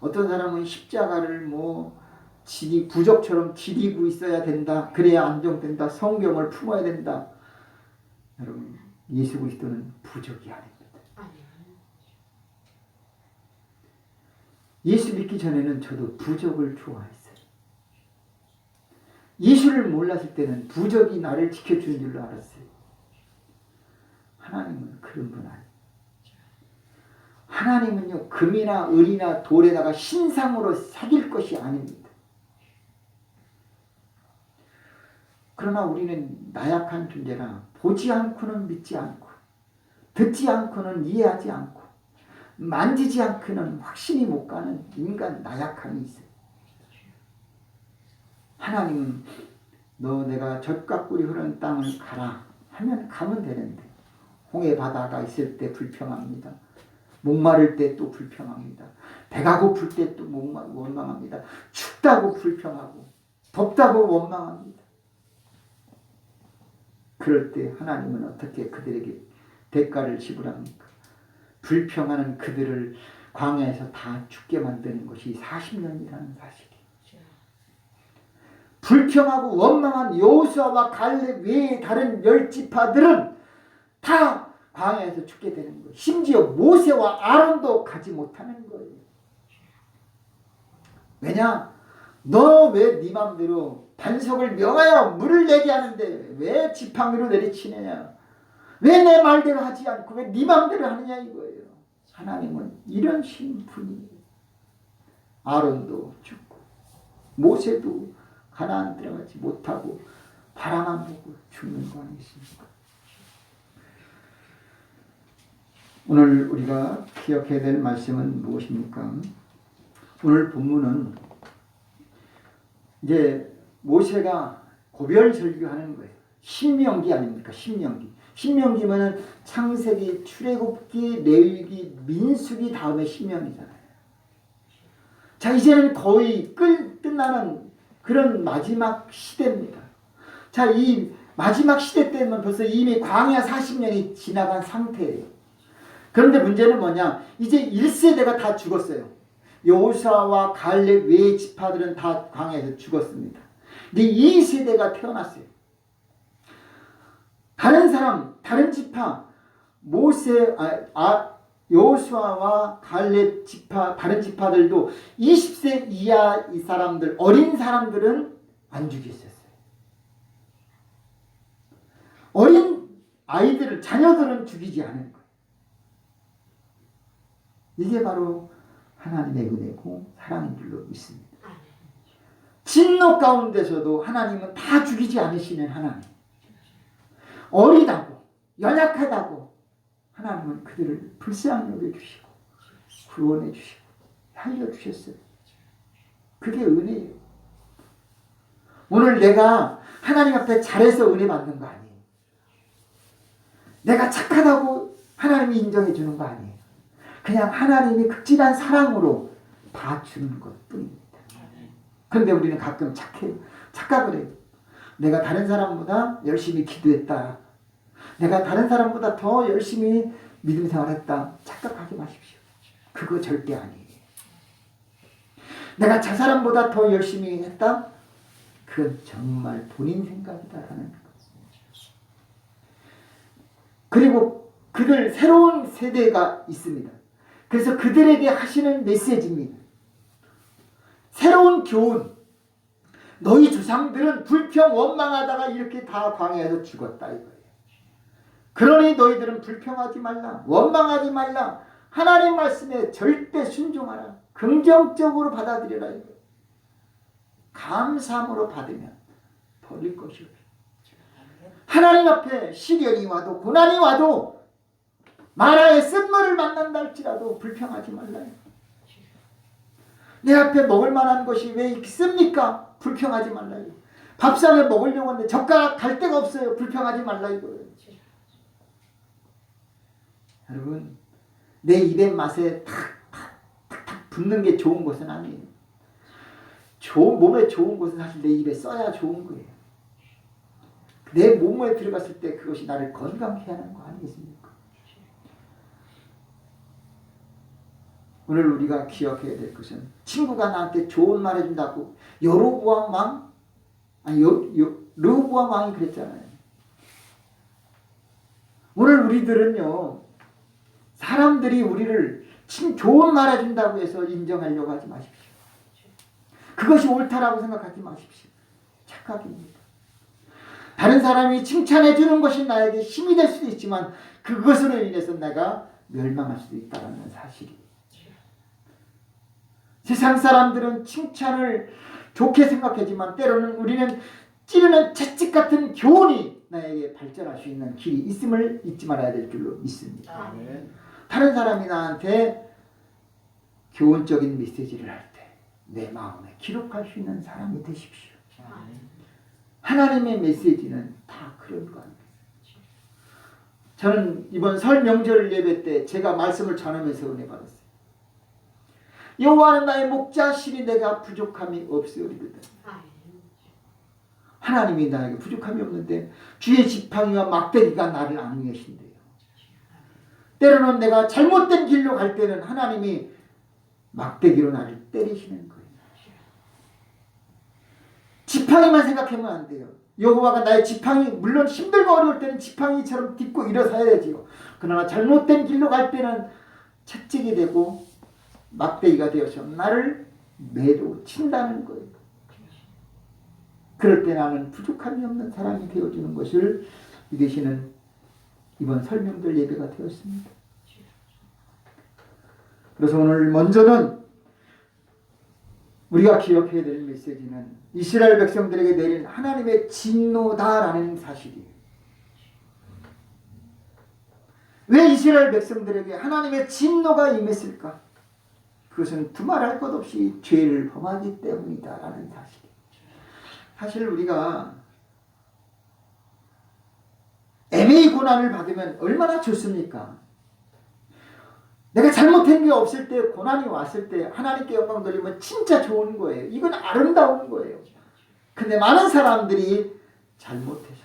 어떤 사람은 십자가를 부적처럼 지니고 있어야 된다. 그래야 안정된다. 성경을 품어야 된다. 여러분 예수 그리스도는 부적이 아닙니다. 예수 믿기 전에는 저도 부적을 좋아했어요. 예수를 몰랐을 때는 부적이 나를 지켜주는 줄로 알았어요. 하나님은 그런 분 아니에요. 하나님은요 금이나 을이나 돌에다가 신상으로 새길 것이 아닙니다. 그러나 우리는 나약한 존재라 보지 않고는 믿지 않고 듣지 않고는 이해하지 않고 만지지 않고는 확신이 못 가는 인간 나약함이 있어요. 하나님은 너 내가 젖과 꿀이 흐르는 땅을 가라 하면 가면 되는데 홍해 바다가 있을 때 불평합니다. 목마를 때 또 불평합니다. 배가 고플 때 또 원망합니다. 춥다고 불평하고 덥다고 원망합니다. 그럴 때 하나님은 어떻게 그들에게 대가를 지불합니까? 불평하는 그들을 광야에서 다 죽게 만드는 것이 40년이라는 사실이에요. 불평하고 원망한 여호수아와 갈렙 외의 다른 10지파들은 다 광야에서 죽게 되는 거예요. 심지어 모세와 아론도 가지 못하는 거예요. 왜냐? 너 왜 네 맘대로 반석을 명하여 물을 내게 하는데 왜 지팡이로 내리치느냐? 왜 내 말대로 하지 않고 왜 네 맘대로 하느냐 이거예요. 하나님은 이런 신분이에요. 아론도 죽고 모세도 가나안 들어가지 못하고 바라만 보고 죽는 거 아니겠습니까? 오늘 우리가 기억해야 될 말씀은 무엇입니까? 오늘 본문은 이제 모세가 고별 설교하는 거예요. 신명기 아닙니까? 신명기. 신명기면은 창세기, 출애굽기, 레위기, 민수기 다음에 신명이잖아요. 자, 이제는 거의 끝나는 그런 마지막 시대입니다. 자, 이 마지막 시대 때면 벌써 이미 광야 40년이 지나간 상태예요. 그런데 문제는 뭐냐? 이제 1세대가 다 죽었어요. 여호수아와 갈렙 외의 지파들은 다 광야에서 죽었습니다. 근데 2세대가 태어났어요. 다른 사람, 다른 지파, 여호수아와 갈렙 지파, 다른 지파들도 20세 이하 이 사람들, 어린 사람들은 안 죽였었어요. 어린 아이들을, 자녀들은 죽이지 않은 거예요. 이게 바로 하나님의 은혜고 사랑인 줄로 믿습니다. 진노 가운데서도 하나님은 다 죽이지 않으시는 하나님. 어리다고 연약하다고 하나님은 그들을 불쌍히 여겨주시고 구원해 주시고 살려주셨어요. 그게 은혜예요. 오늘 내가 하나님 앞에 잘해서 은혜 받는 거 아니에요. 내가 착하다고 하나님이 인정해 주는 거 아니에요. 그냥 하나님이 극진한 사랑으로 봐주는 것뿐입니다. 그런데 우리는 가끔 착각을 해요. 내가 다른 사람보다 열심히 기도했다. 내가 다른 사람보다 더 열심히 믿음 생활했다. 착각하지 마십시오. 그거 절대 아니에요. 내가 저 사람보다 더 열심히 했다. 그건 정말 본인 생각이다라는 것. 그리고 그들 새로운 세대가 있습니다. 그래서 그들에게 하시는 메시지입니다. 새로운 교훈. 너희 조상들은 불평 원망하다가 이렇게 다 광야에서 죽었다 이거예요. 그러니 너희들은 불평하지 말라. 원망하지 말라. 하나님 말씀에 절대 순종하라. 긍정적으로 받아들여라 이거예요. 감사함으로 받으면 버릴 것이 없어요. 하나님 앞에 시련이 와도 고난이 와도 마라의 쓴물을 만난다 할지라도 불평하지 말라요. 내 앞에 먹을 만한 것이 왜 있습니까? 불평하지 말라요. 밥상에 먹으려고 하는데 젓가락 갈 데가 없어요. 불평하지 말라 이거예요. 여러분, 내 입의 맛에 탁탁탁탁 붙는 게 좋은 것은 아니에요. 몸에 좋은 것은 사실 내 입에 써야 좋은 거예요. 내 몸에 들어갔을 때 그것이 나를 건강케 하는 거 아니겠습니까? 오늘 우리가 기억해야 될 것은 친구가 나한테 좋은 말 해준다고 여로보암 왕? 아니 르호보암 왕이 그랬잖아요. 오늘 우리들은요. 사람들이 우리를 좋은 말 해준다고 해서 인정하려고 하지 마십시오. 그것이 옳다라고 생각하지 마십시오. 착각입니다. 다른 사람이 칭찬해 주는 것이 나에게 힘이 될 수도 있지만 그것으로 인해서 내가 멸망할 수도 있다는 사실이에요. 세상 사람들은 칭찬을 좋게 생각하지만 때로는 우리는 찌르는 채찍 같은 교훈이 나에게 발전할 수 있는 길이 있음을 잊지 말아야 될 줄로 믿습니다. 다른 사람이 나한테 교훈적인 메시지를 할 때 내 마음에 기록할 수 있는 사람이 되십시오. 하나님의 메시지는 다 그런 거 아니에요. 저는 이번 설 명절 예배 때 제가 말씀을 전하면서 은혜 받았어요. 여호와는 나의 목자 신이 내가 부족함이 없으리로다. 하나님이 나에게 부족함이 없는데 주의 지팡이와 막대기가 나를 안위하신대요. 때로는 내가 잘못된 길로 갈 때는 하나님이 막대기로 나를 때리시는 거예요. 지팡이만 생각하면 안 돼요. 여호와가 나의 지팡이, 물론 힘들고 어려울 때는 지팡이처럼 딛고 일어서야지요. 그러나 잘못된 길로 갈 때는 채찍이 되고 막대기가 되어서 나를 매도 친다는 거예요. 그럴 때 나는 부족함이 없는 사람이 되어주는 것을 믿으시는 이번 설명들 예배가 되었습니다. 그래서 오늘 먼저는 우리가 기억해야 될 메시지는 이스라엘 백성들에게 내린 하나님의 진노다라는 사실이에요. 왜 이스라엘 백성들에게 하나님의 진노가 임했을까? 그것은 두말할 것 없이 죄를 범하기 때문이다라는 사실이에요. 사실 우리가 애매히 고난을 받으면 얼마나 좋습니까? 내가 잘못한 게 없을 때, 고난이 왔을 때 하나님께 영광 돌리면 진짜 좋은 거예요. 이건 아름다운 거예요. 근데 많은 사람들이 잘못해서,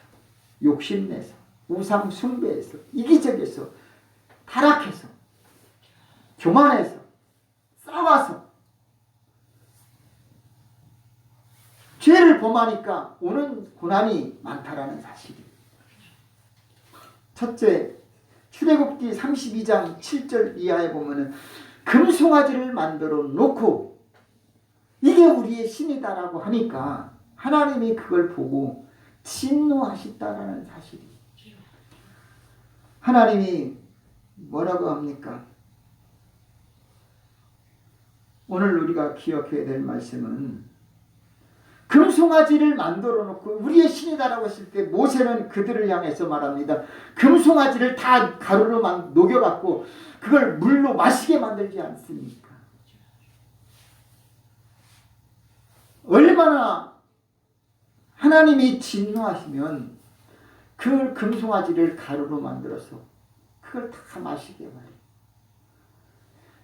욕심내서, 우상 숭배해서, 이기적에서, 타락해서, 교만해서, 싸워서 죄를 범하니까 오는 고난이 많다라는 사실이에요. 첫째, 출애굽기 32장 7절 이하에 보면은 금송아지를 만들어 놓고 이게 우리의 신이다라고 하니까 하나님이 그걸 보고 진노하셨다라는 사실이. 하나님이 뭐라고 합니까? 오늘 우리가 기억해야 될 말씀은 금송아지를 만들어 놓고 우리의 신이다라고 했을 때 모세는 그들을 향해서 말합니다. 금송아지를 다 가루로 녹여갖고 그걸 물로 마시게 만들지 않습니까? 얼마나 하나님이 진노하시면 그 금송아지를 가루로 만들어서 그걸 다 마시게 말해요.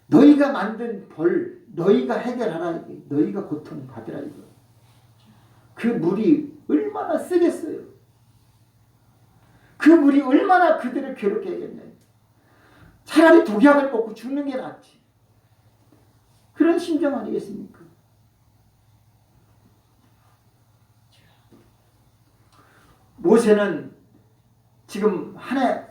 너희가 만든 벌, 너희가 해결하라, 이게. 너희가 고통받으라 이거. 그 물이 얼마나 쓰겠어요. 그 물이 얼마나 그들을 괴롭게 하겠냐요. 차라리 독약을 먹고 죽는 게 낫지. 그런 심정 아니겠습니까? 모세는 지금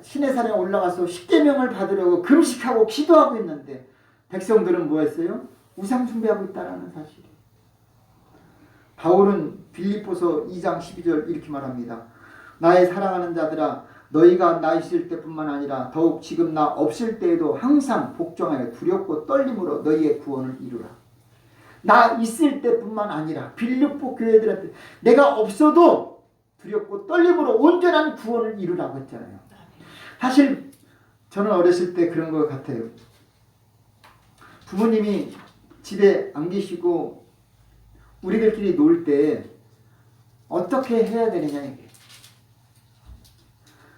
시내산에 올라가서 십계명을 받으려고 금식하고 기도하고 있는데 백성들은 뭐 했어요? 우상 숭배하고 있다는 사실이에요. 바울은 빌립보서 2장 12절 이렇게 말합니다. 나의 사랑하는 자들아, 너희가 나 있을 때뿐만 아니라 더욱 지금 나 없을 때에도 항상 복종하여 두렵고 떨림으로 너희의 구원을 이루라. 나 있을 때뿐만 아니라 빌립보 교회들한테 내가 없어도 두렵고 떨림으로 온전한 구원을 이루라고 했잖아요. 사실 저는 어렸을 때 그런 것 같아요. 부모님이 집에 안 계시고 우리들끼리 놀 때 어떻게 해야 되느냐 이게.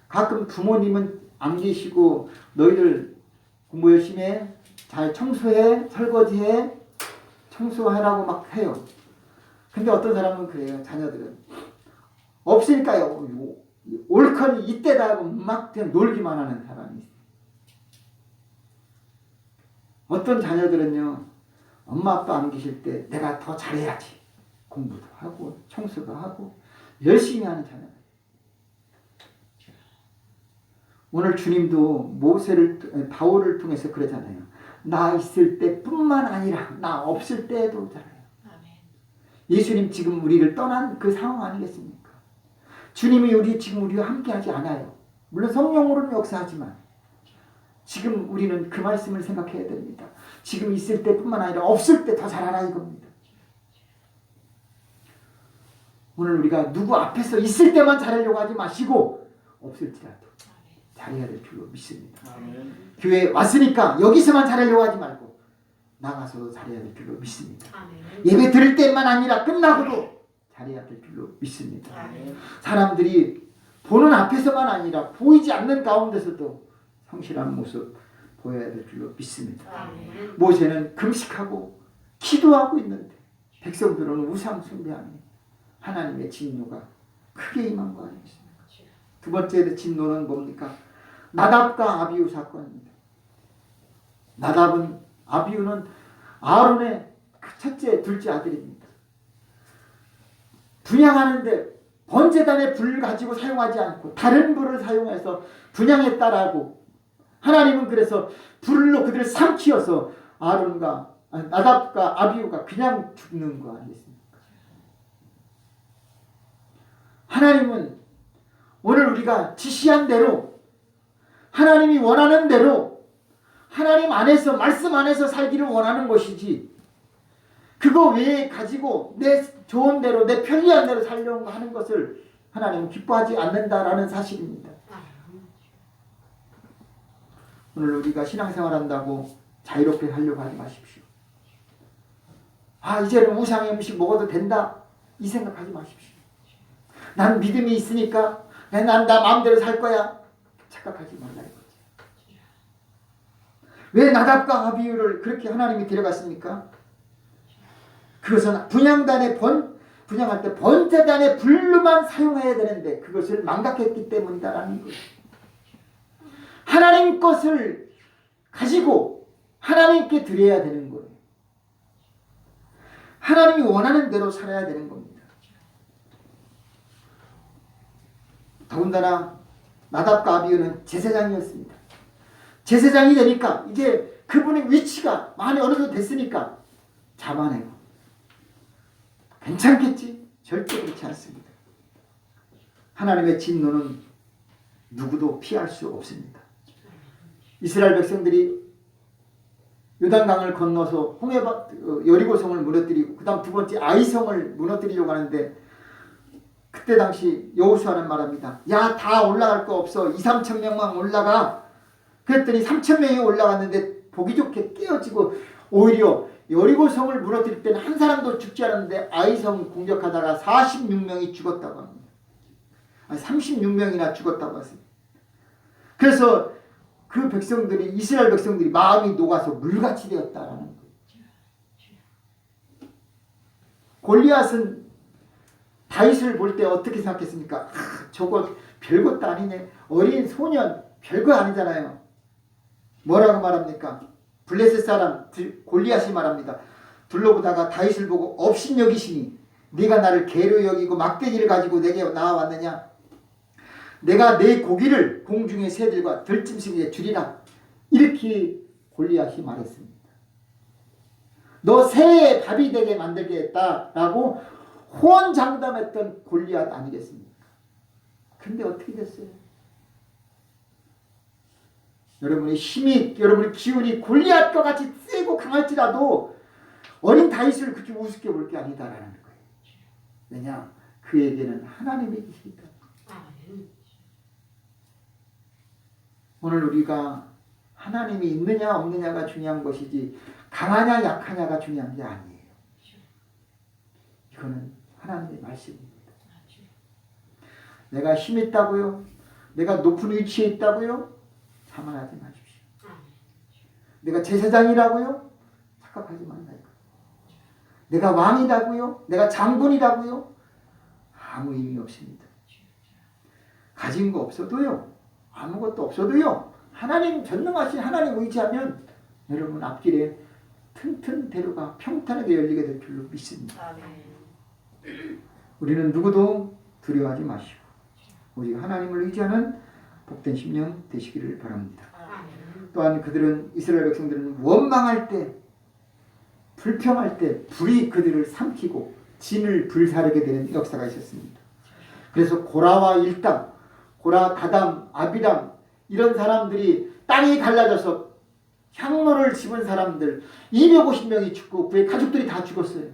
가끔 부모님은 안 계시고 너희들 공부 열심히 해, 잘 청소해, 설거지해, 청소하라고 막 해요. 근데 어떤 사람은 그래요. 자녀들은 없으니까요. 옳거니 이때다 하고 막 그냥 놀기만 하는 사람이 있어요. 어떤 자녀들은요. 엄마 아빠 안 계실 때 내가 더 잘해야지. 공부도 하고 청소도 하고 열심히 하는 자녀들. 오늘 주님도 바울을 통해서 그러잖아요. 나 있을 때뿐만 아니라 나 없을 때에도 잘해요. 예수님 지금 우리를 떠난 그 상황 아니겠습니까? 주님이 지금 우리와 함께하지 않아요. 물론 성령으로는 역사하지만 지금 우리는 그 말씀을 생각해야 됩니다. 지금 있을 때뿐만 아니라 없을 때 더 잘하라 이겁니다. 오늘 우리가 누구 앞에서 있을 때만 잘하려고 하지 마시고 없을지라도 잘해야 될 줄로 믿습니다. 아멘. 교회에 왔으니까 여기서만 잘하려고 하지 말고 나가서도 잘해야 될 줄로 믿습니다. 아멘. 예배 드릴 때만 아니라 끝나고도 잘해야 될 줄로 믿습니다. 아멘. 사람들이 보는 앞에서만 아니라 보이지 않는 가운데서도 성실한 모습 보여야 될 줄로 믿습니다. 아멘. 모세는 금식하고 기도하고 있는데 백성들은 우상 숭배하니 하나님의 진노가 크게 임한 거 아니겠습니까? 두 번째 진노는 뭡니까? 나답과 아비후 사건입니다. 나답은 아비후는 아론의 첫째, 둘째 아들입니다. 분향하는데 번제단의 불을 가지고 사용하지 않고 다른 불을 사용해서 분향했다라고 하나님은 그래서 불로 그들을 삼키어서 아론과 나답과 아비후가 그냥 죽는 거 아니겠습니까? 하나님은 오늘 우리가 지시한 대로 하나님이 원하는 대로 하나님 안에서 말씀 안에서 살기를 원하는 것이지 그거 외에 가지고 내 좋은 대로 내 편리한 대로 살려고 하는 것을 하나님은 기뻐하지 않는다라는 사실입니다. 오늘 우리가 신앙생활한다고 자유롭게 하려고 하지 마십시오. 이제는 우상의 음식 먹어도 된다 이 생각하지 마십시오. 난 믿음이 있으니까 나 마음대로 살 거야 착각하지 말라 이거지. 왜 나답과 아비후를 그렇게 하나님이 데려갔습니까? 그것은 분향할 때 번제단의 불로만 사용해야 되는데 그것을 망각했기 때문이다라는 거예요. 하나님 것을 가지고 하나님께 드려야 되는 거예요. 하나님이 원하는 대로 살아야 되는 겁니다. 더군다나 나답과 아비후는 제사장이었습니다. 제사장이 되니까 이제 그분의 위치가 많이 어느 정도 됐으니까 잡아내고 괜찮겠지? 절대 그렇지 않습니다. 하나님의 진노는 누구도 피할 수 없습니다. 이스라엘 백성들이 요단강을 건너서 여리고성을 무너뜨리고 그 다음 두 번째 아이성을 무너뜨리려고 하는데 그때 당시 여호수아는 말합니다. 야, 다 올라갈 거 없어. 2-3천 명만 올라가. 그랬더니 3천 명이 올라갔는데 보기 좋게 깨어지고 오히려 여리고성을 무너뜨릴 때는 한 사람도 죽지 않았는데 아이성 공격하다가 46명이 죽었다고 합니다. 36명이나 죽었다고 하습니다. 그래서 그 백성들이 이스라엘 백성들이 마음이 녹아서 물같이 되었다라는 거예요. 골리앗은 다윗을 볼 때 어떻게 생각했습니까? 저거 별것도 아니네. 어린 소년 별거 아니잖아요. 뭐라고 말합니까? 블레셋 사람 골리앗이 말합니다. 둘러보다가 다윗을 보고 업신여기시니 네가 나를 개로 여기고 막대기를 가지고 내게 나와왔느냐? 내가 내 고기를 공중의 새들과 들짐승에게 주리라. 이렇게 골리앗이 말했습니다. 너 새의 밥이 되게 만들겠다라고 호언장담했던 골리앗 아니겠습니까? 근데 어떻게 됐어요? 여러분의 힘이, 여러분의 기운이 골리앗과 같이 세고 강할지라도 어린 다윗을 그렇게 우습게 볼 게 아니다라는 거예요. 왜냐? 그에게는 하나님이 계시기 때문에. 오늘 우리가 하나님이 있느냐 없느냐가 중요한 것이지 강하냐 약하냐가 중요한 게 아니에요. 이거는 하나님의 말씀입니다. 내가 힘 있다고요? 내가 높은 위치에 있다고요? 자만하지 마십시오. 내가 제사장이라고요? 착각하지 말라요. 내가 왕이라고요? 내가 장군이라고요? 아무 의미 없습니다. 가진 거 없어도요. 아무것도 없어도요. 하나님 전능하신 하나님 의지하면 여러분 앞길에 튼튼 대로가 평탄하게 열리게 될 줄로 믿습니다. 우리는 누구도 두려워하지 마시고 오직 하나님을 의지하는 복된 심령 되시기를 바랍니다. 또한 그들은 이스라엘 백성들은 원망할 때 불평할 때 불이 그들을 삼키고 진을 불사르게 되는 역사가 있었습니다. 그래서 고라와 일당, 고라, 다담, 아비람 이런 사람들이 땅이 갈라져서 향로를 집은 사람들 250명이 죽고 그의 가족들이 다 죽었어요.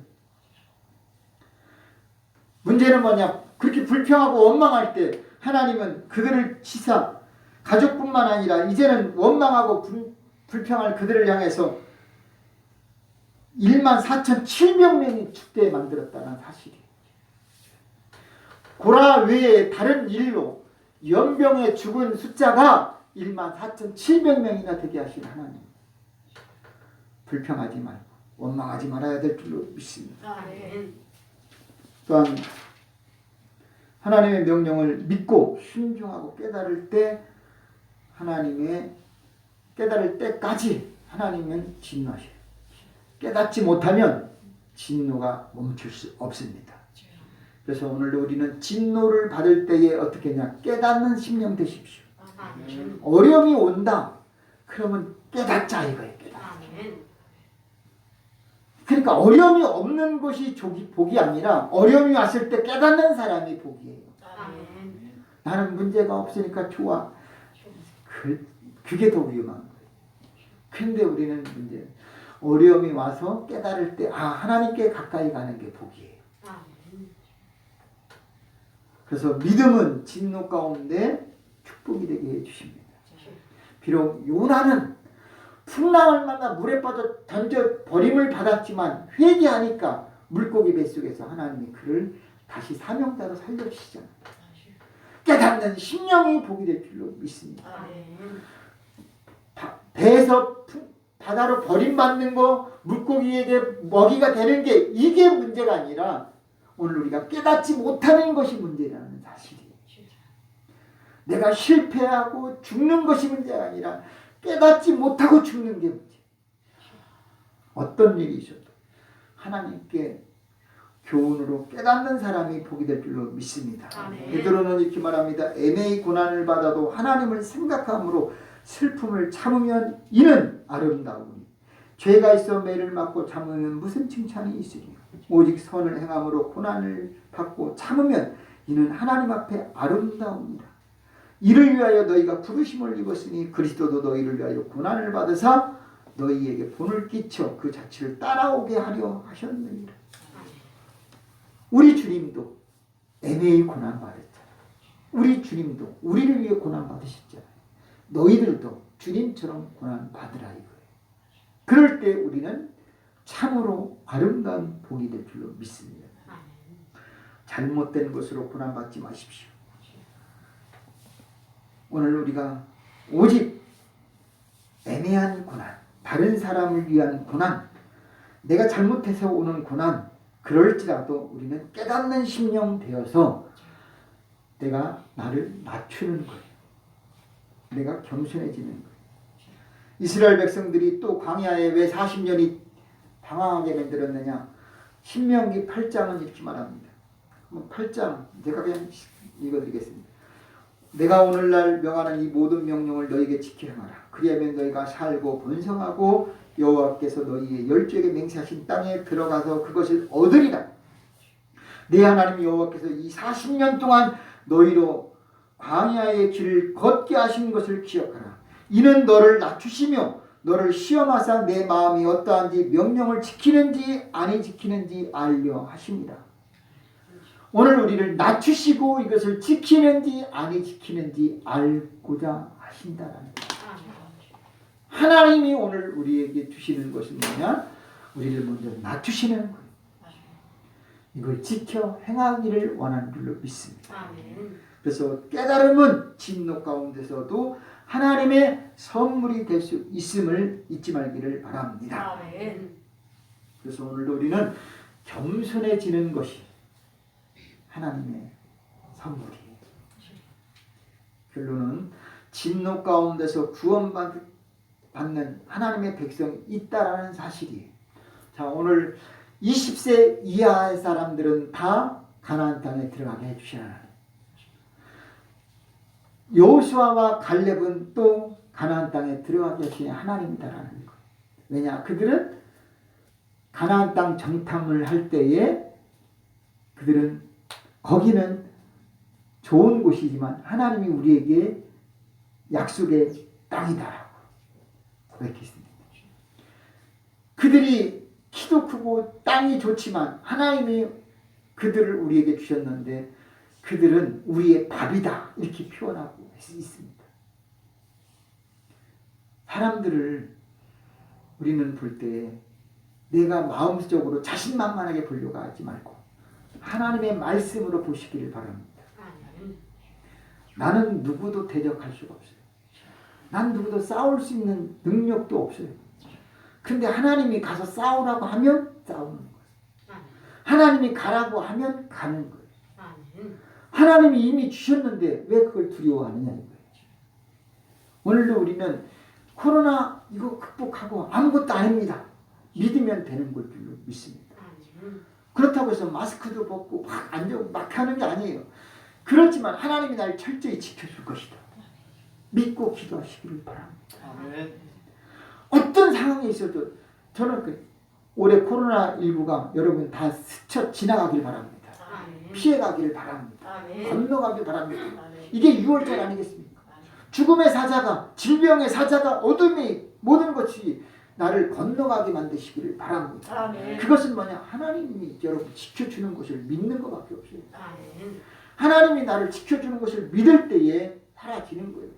문제는 뭐냐? 그렇게 불평하고 원망할 때 하나님은 그들을 치사 가족뿐만 아니라 이제는 원망하고 불평할 그들을 향해서 14,700명이 죽게 만들었다는 사실이에요. 고라 외에 다른 일로 연병에 죽은 숫자가 14,700명이나 되게 하신 하나님. 불평하지 말고 원망하지 말아야 될 줄로 믿습니다. 또한 하나님의 명령을 믿고 순종하고 깨달을 때 하나님의 깨달을 때까지 하나님은 진노하셔요. 깨닫지 못하면 진노가 멈출 수 없습니다. 그래서 오늘도 우리는 진노를 받을 때에 어떻게 했냐? 깨닫는 심령 되십시오. 아멘. 어려움이 온다. 그러면 깨닫자 이거예요. 아멘. 그러니까 어려움이 없는 것이 복이 아니라 어려움이 왔을 때 깨닫는 사람이 복이에요. 아멘. 나는 문제가 없으니까 좋아. 그게 더 위험한 거예요. 근데 우리는 어려움이 와서 깨달을 때 하나님께 가까이 가는 게 복이에요. 아멘. 그래서 믿음은 진노 가운데 축복이 되게 해주십니다. 비록 요나는 풍랑을 만나 물에 빠져 던져 버림을 받았지만 회개하니까 물고기 뱃속에서 하나님이 그를 다시 사명자로 살려주시잖아요. 깨닫는 심령이 복이 될 줄로 믿습니다. 아멘. 배에서 바다로 버림받는 거 물고기에게 먹이가 되는 게 이게 문제가 아니라 오늘 우리가 깨닫지 못하는 것이 문제라는 사실이에요. 내가 실패하고 죽는 것이 문제가 아니라 깨닫지 못하고 죽는 게 문제. 어떤 일이 있어도 하나님께 교훈으로 깨닫는 사람이 복이 될 줄로 믿습니다. 아멘. 베드로는 이렇게 말합니다. 애매히 고난을 받아도 하나님을 생각함으로 슬픔을 참으면 이는 아름다우니 죄가 있어 매를 맞고 참으면 무슨 칭찬이 있으리요. 오직 선을 행함으로 고난을 받고 참으면 이는 하나님 앞에 아름다웁니다. 이를 위하여 너희가 부르심을 입었으니 그리스도도 너희를 위하여 고난을 받으사 너희에게 본을 끼쳐 그 자취를 따라오게 하려 하셨느니라. 우리 주님도 애매히 고난 받았잖아요. 우리 주님도 우리를 위해 고난 받으셨잖아요. 너희들도 주님처럼 고난 받으라 이거예요. 그럴 때 우리는 참으로 아름다운 복이 될 줄로 믿습니다. 잘못된 것으로 고난 받지 마십시오. 오늘 우리가 오직 애매한 고난, 다른 사람을 위한 고난, 내가 잘못해서 오는 고난, 그럴지라도 우리는 깨닫는 심령 되어서 내가 나를 낮추는 거예요. 내가 겸손해지는 거예요. 이스라엘 백성들이 또 광야에 왜 40년이 방황하게 만들었느냐? 신명기 8장은 이렇게 말합니다. 8장 제가 그냥 읽어드리겠습니다. 내가 오늘날 명하는 이 모든 명령을 너희에게 지켜 행하라. 그리하면 너희가 살고 번성하고 여호와께서 너희의 열조에게 맹세하신 땅에 들어가서 그것을 얻으리라. 네 하나님 여호와께서 이 40년 동안 너희로 광야의 길을 걷게 하신 것을 기억하라. 이는 너를 낮추시며 너를 시험하사 내 마음이 어떠한지 명령을 지키는지 아니 지키는지 알려 하십니다. 오늘 우리를 낮추시고 이것을 지키는지 아니 지키는지 알고자 하신다라는 거예요. 하나님이 오늘 우리에게 주시는 것은 뭐냐? 우리를 먼저 낮추시는 거예요. 이걸 지켜 행하기를 원하는 줄로 믿습니다. 그래서 깨달음은 진노 가운데서도 하나님의 선물이 될 수 있음을 잊지 말기를 바랍니다. 그래서 오늘도 우리는 겸손해지는 것이 하나님의 선물이에요. 결론은 진노 가운데서 구원받는 하나님의 백성이 있다라는 사실이에요. 자, 오늘 20세 이하의 사람들은 다 가나안 땅에 들어가게 해주시라. 여호수아와 갈렙은 또 가나안 땅에 들어가게 하시는 하나님이다라는 거예요. 왜냐? 그들은 가나안 땅 정탐을 할 때에 그들은 거기는 좋은 곳이지만 하나님이 우리에게 약속의 땅이다라고 고백했습니다. 그들이 키도 크고 땅이 좋지만 하나님이 그들을 우리에게 주셨는데 그들은 우리의 밥이다 이렇게 표현하고 있습니다. 사람들을 우리는 볼 때 내가 마음적으로 자신만만하게 보려고 하지 말고 하나님의 말씀으로 보시기를 바랍니다. 나는 누구도 대적할 수가 없어요. 난 누구도 싸울 수 있는 능력도 없어요. 근데 하나님이 가서 싸우라고 하면 싸우는 거예요. 하나님이 가라고 하면 가는 거예요. 하나님이 이미 주셨는데 왜 그걸 두려워하느냐 이거예요. 오늘도 우리는 코로나 이거 극복하고 아무것도 아닙니다. 믿으면 되는 걸 줄로 믿습니다. 그렇다고 해서 마스크도 벗고 막 앉고 막 하는 게 아니에요. 그렇지만 하나님이 날 철저히 지켜줄 것이다. 믿고 기도하시기를 바랍니다. 아멘. 어떤 상황에 있어도 저는 올해 코로나19가 여러분 다 스쳐 지나가길 바랍니다. 피해가기를 바랍니다. 건너가길 바랍니다. 이게 6월절 아니겠습니까? 죽음의 사자가, 질병의 사자가, 어둠이 모든 것이 나를 건너가게 만드시기를 바랍니다. 그것은 뭐냐? 하나님이 여러분 지켜주는 것을 믿는 것밖에 없어요. 하나님이 나를 지켜주는 것을 믿을 때에 사라지는 거예요.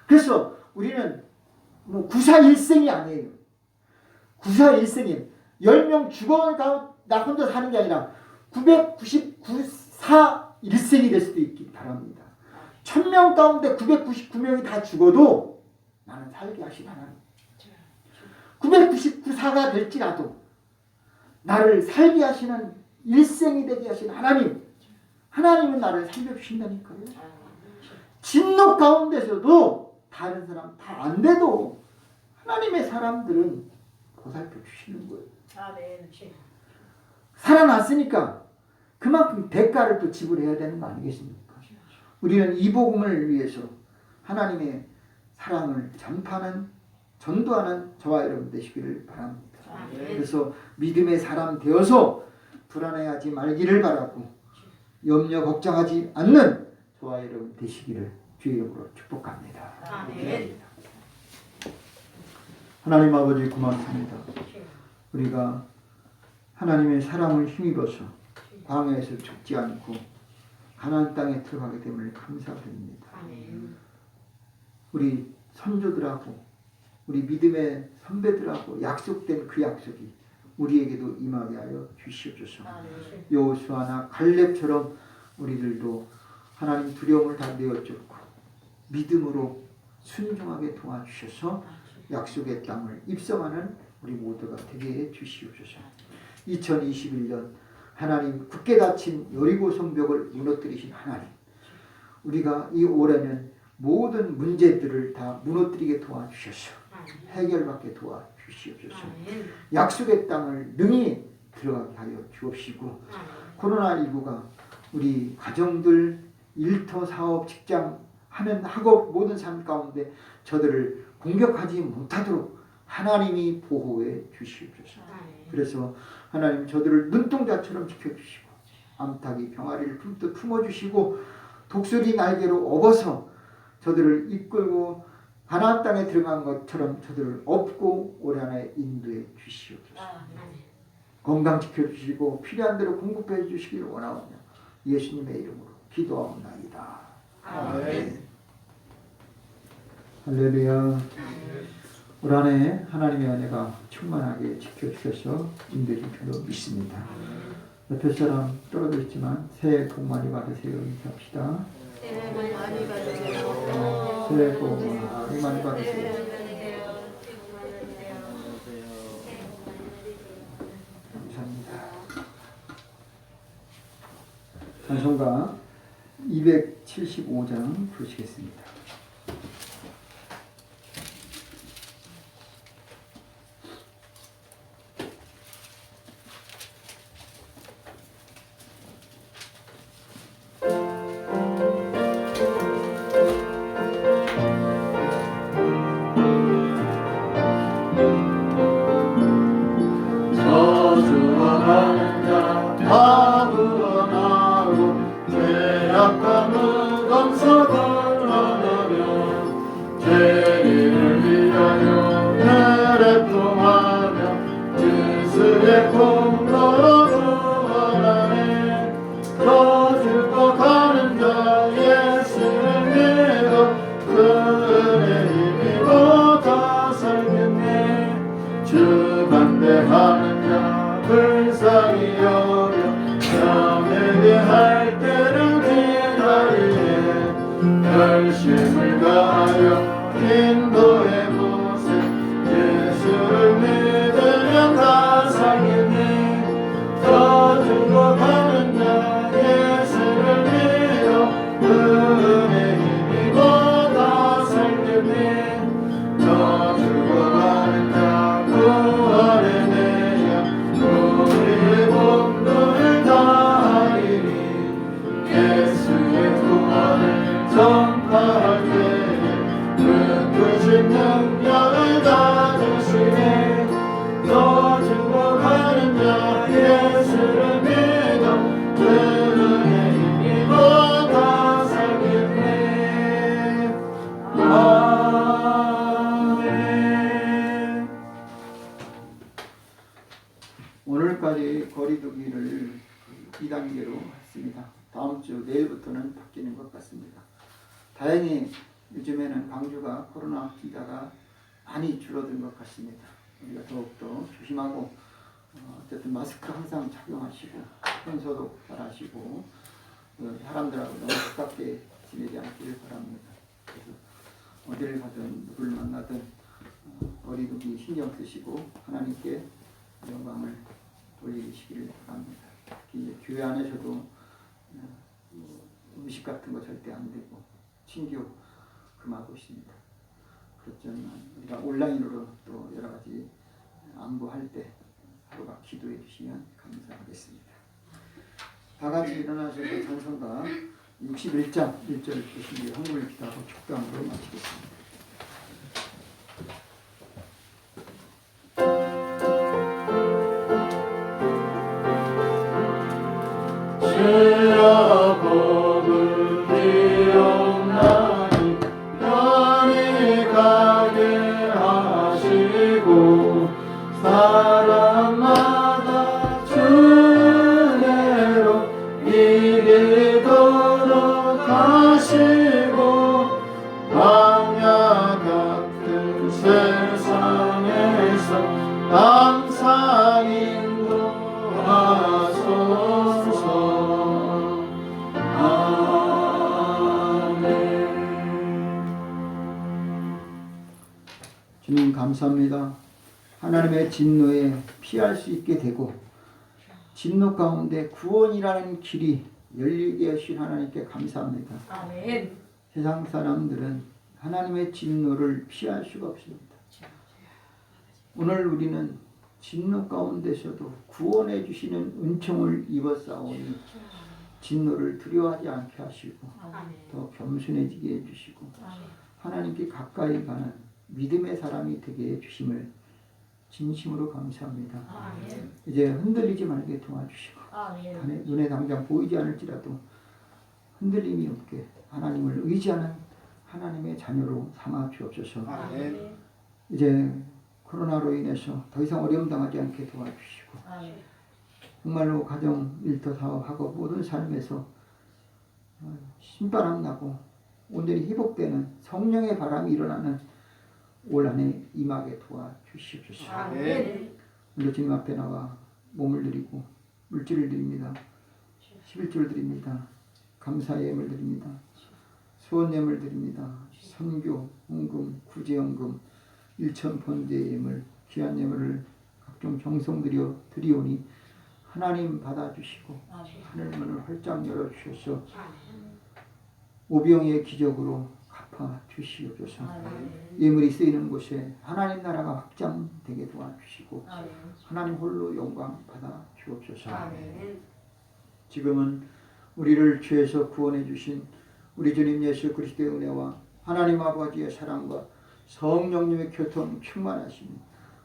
그래서 우리는 뭐 구사일생이 아니에요. 구사일생이 10명 죽어가 나 혼자 사는 게 아니라 999일생이 될 수도 있기 바랍니다. 1000명 가운데 999명이 다 죽어도 나는 살게 하신 하나님. 999사가 될지라도 나를 살게 하시는 일생이 되게 하신 하나님. 하나님은 나를 살려주신다니까요. 진노 가운데서도 다른 사람 다 안 돼도 하나님의 사람들은 보살펴 주시는 거예요. 살아났으니까 그만큼 대가를 또 지불해야 되는 거 아니겠습니까? 우리는 이 복음을 위해서 하나님의 사랑을 전파하는 전도하는 저와 여러분 되시기를 바랍니다. 그래서 믿음의 사람 되어서 불안해하지 말기를 바라고 염려 걱정하지 않는 저와 여러분 되시기를 주의 이름으로 축복합니다. 하나님 아버지 고맙습니다. 우리가 하나님의 사랑을 힘입어서 광야에서 죽지 않고 가나안 땅에 들어가게 됨을 감사드립니다. 우리 선조들하고 우리 믿음의 선배들하고 약속된 그 약속이 우리에게도 임하게 하여 주시옵소서. 여호수아나 갈렙처럼 우리들도 하나님 두려움을 다 내어쫓고 믿음으로 순종하게 도와주셔서 약속의 땅을 입성하는 우리 모두가 되게 해 주시옵소서. 2021년 하나님 굳게 닫힌 여리고 성벽을 무너뜨리신 하나님, 우리가 이 올해는 모든 문제들을 다 무너뜨리게 도와주셔서 해결받게 도와주시옵소서. 약속의 땅을 능히 들어가게 하여 주옵시고 코로나19가 우리 가정들, 일터, 사업, 직장 하는 학업 모든 삶 가운데 저들을 공격하지 못하도록 하나님이 보호해 주시옵소서. 그래서 하나님 저들을 눈동자처럼 지켜주시고 암탉이 병아리를 품듯 품어주시고 독수리 날개로 업어서 저들을 이끌고 가나안 땅에 들어간 것처럼 저들을 업고 올해 안에 인도해 주시옵소서. 건강 지켜주시고 필요한 대로 공급해 주시기를 원하오며 예수님의 이름으로 기도하옵나이다. 아멘. 할렐루야. 올 한해 하나님의 은혜가 충만하게 지켜주셔서 인도해 줄 줄로 믿습니다. 옆에 사람 떨어져 있지만 새해 복 많이 받으세요. 인사합시다. 새해 복 많이 받으세요. 새해 복 많이 받으세요. 감사합니다. 찬송가 275장 부르시겠습니다. 열심을 다하여 인도해 보세. 예수를 믿으면 다 살겠네. 더 죽어가는 자 예수를 믿어 은혜 힘입어 다 살겠네. 구원하신 능력을 가지시네 너 증거하는 자 예수를 믿어 그 은혜 힘입어 다 살겠네 아멘. 오늘까지 거리두기를 2단계로 했습니다. 다음 주 내일부터는 바뀌는 것 같습니다. 다행히 요즘에는 광주가 코로나 확진자가 많이 줄어든 것 같습니다. 우리가 더욱더 조심하고 어쨌든 마스크 항상 착용하시고 손소독 잘 하시고 사람들하고 너무 가깝게 지내지 않기를 바랍니다. 그래서 어디를 가든 누구를 만나든 거리두기 신경 쓰시고 하나님께 영광을 돌리시기를 바랍니다. 특히 이제 교회 안에서도 음식 같은 거 절대 안 되고 친교 금하고 있습니다. 그렇지만 우리가 온라인으로 또 여러 가지 안부할 때 하루가 기도해 주시면 감사하겠습니다. 다 같이 일어나셔서 찬송가 61장 1절 주시기 한국을 기도하고 축도함으로 마치겠습니다. 주여 복을 비옵나니 편히 가게 하시고 사람마다 주 은혜로 이르도록 하시고 광야 같은 세상에서 항상 인도하소서. 주님 감사합니다. 하나님의 진노에 피할 수 있게 되고 진노 가운데 구원이라는 길이 열리게 하신 하나님께 감사합니다. 아멘. 세상 사람들은 하나님의 진노를 피할 수가 없습니다. 오늘 우리는 진노 가운데서도 구원해 주시는 은총을 입었사오니 진노를 두려워하지 않게 하시고 더 겸손해지게 해주시고 하나님께 가까이 가는 믿음의 사람이 되게 해주심을 진심으로 감사합니다. 아멘. 이제 흔들리지 말게 도와주시고 아멘. 눈에 당장 보이지 않을지라도 흔들림이 없게 하나님을 의지하는 하나님의 자녀로 삼아 주옵소서. 아멘. 이제 코로나로 인해서 더 이상 어려움 당하지 않게 도와주시고 아멘. 정말로 가정, 일터, 사업하고 모든 삶에서 신바람 나고 온전히 회복되는 성령의 바람이 일어나는 올 한해 임하게 도와주시옵소서. 아멘. 오늘 주님 앞에 나와 몸을 드리고 물질을 드립니다. 11조를 드립니다. 감사의 예물 드립니다. 소원 예물 드립니다. 선교, 헌금, 구제연금, 일천번제의 예물, 귀한 예물을 각종 정성 드려 드리오니 하나님 받아주시고 하늘 문을 활짝 열어주셔서 오병의 기적으로 갚아 주시옵소서. 예물이 쓰이는 곳에 하나님 나라가 확장되게 도와주시고 하나님 홀로 영광 받아 주옵소서. 지금은 우리를 죄에서 구원해 주신 우리 주님 예수 그리스도의 은혜와 하나님 아버지의 사랑과 성령님의 교통 충만하시니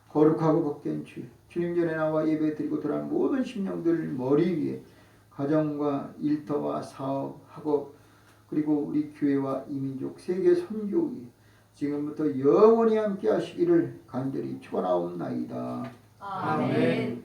거룩하고 복된 주님 전에 나와 예배드리고 돌아온 모든 심령들 머리 위에 가정과 일터와 사업, 학업 그리고 우리 교회와 이민족 세계 선교 위에 지금부터 영원히 함께 하시기를 간절히 축원하옵나이다. 아멘.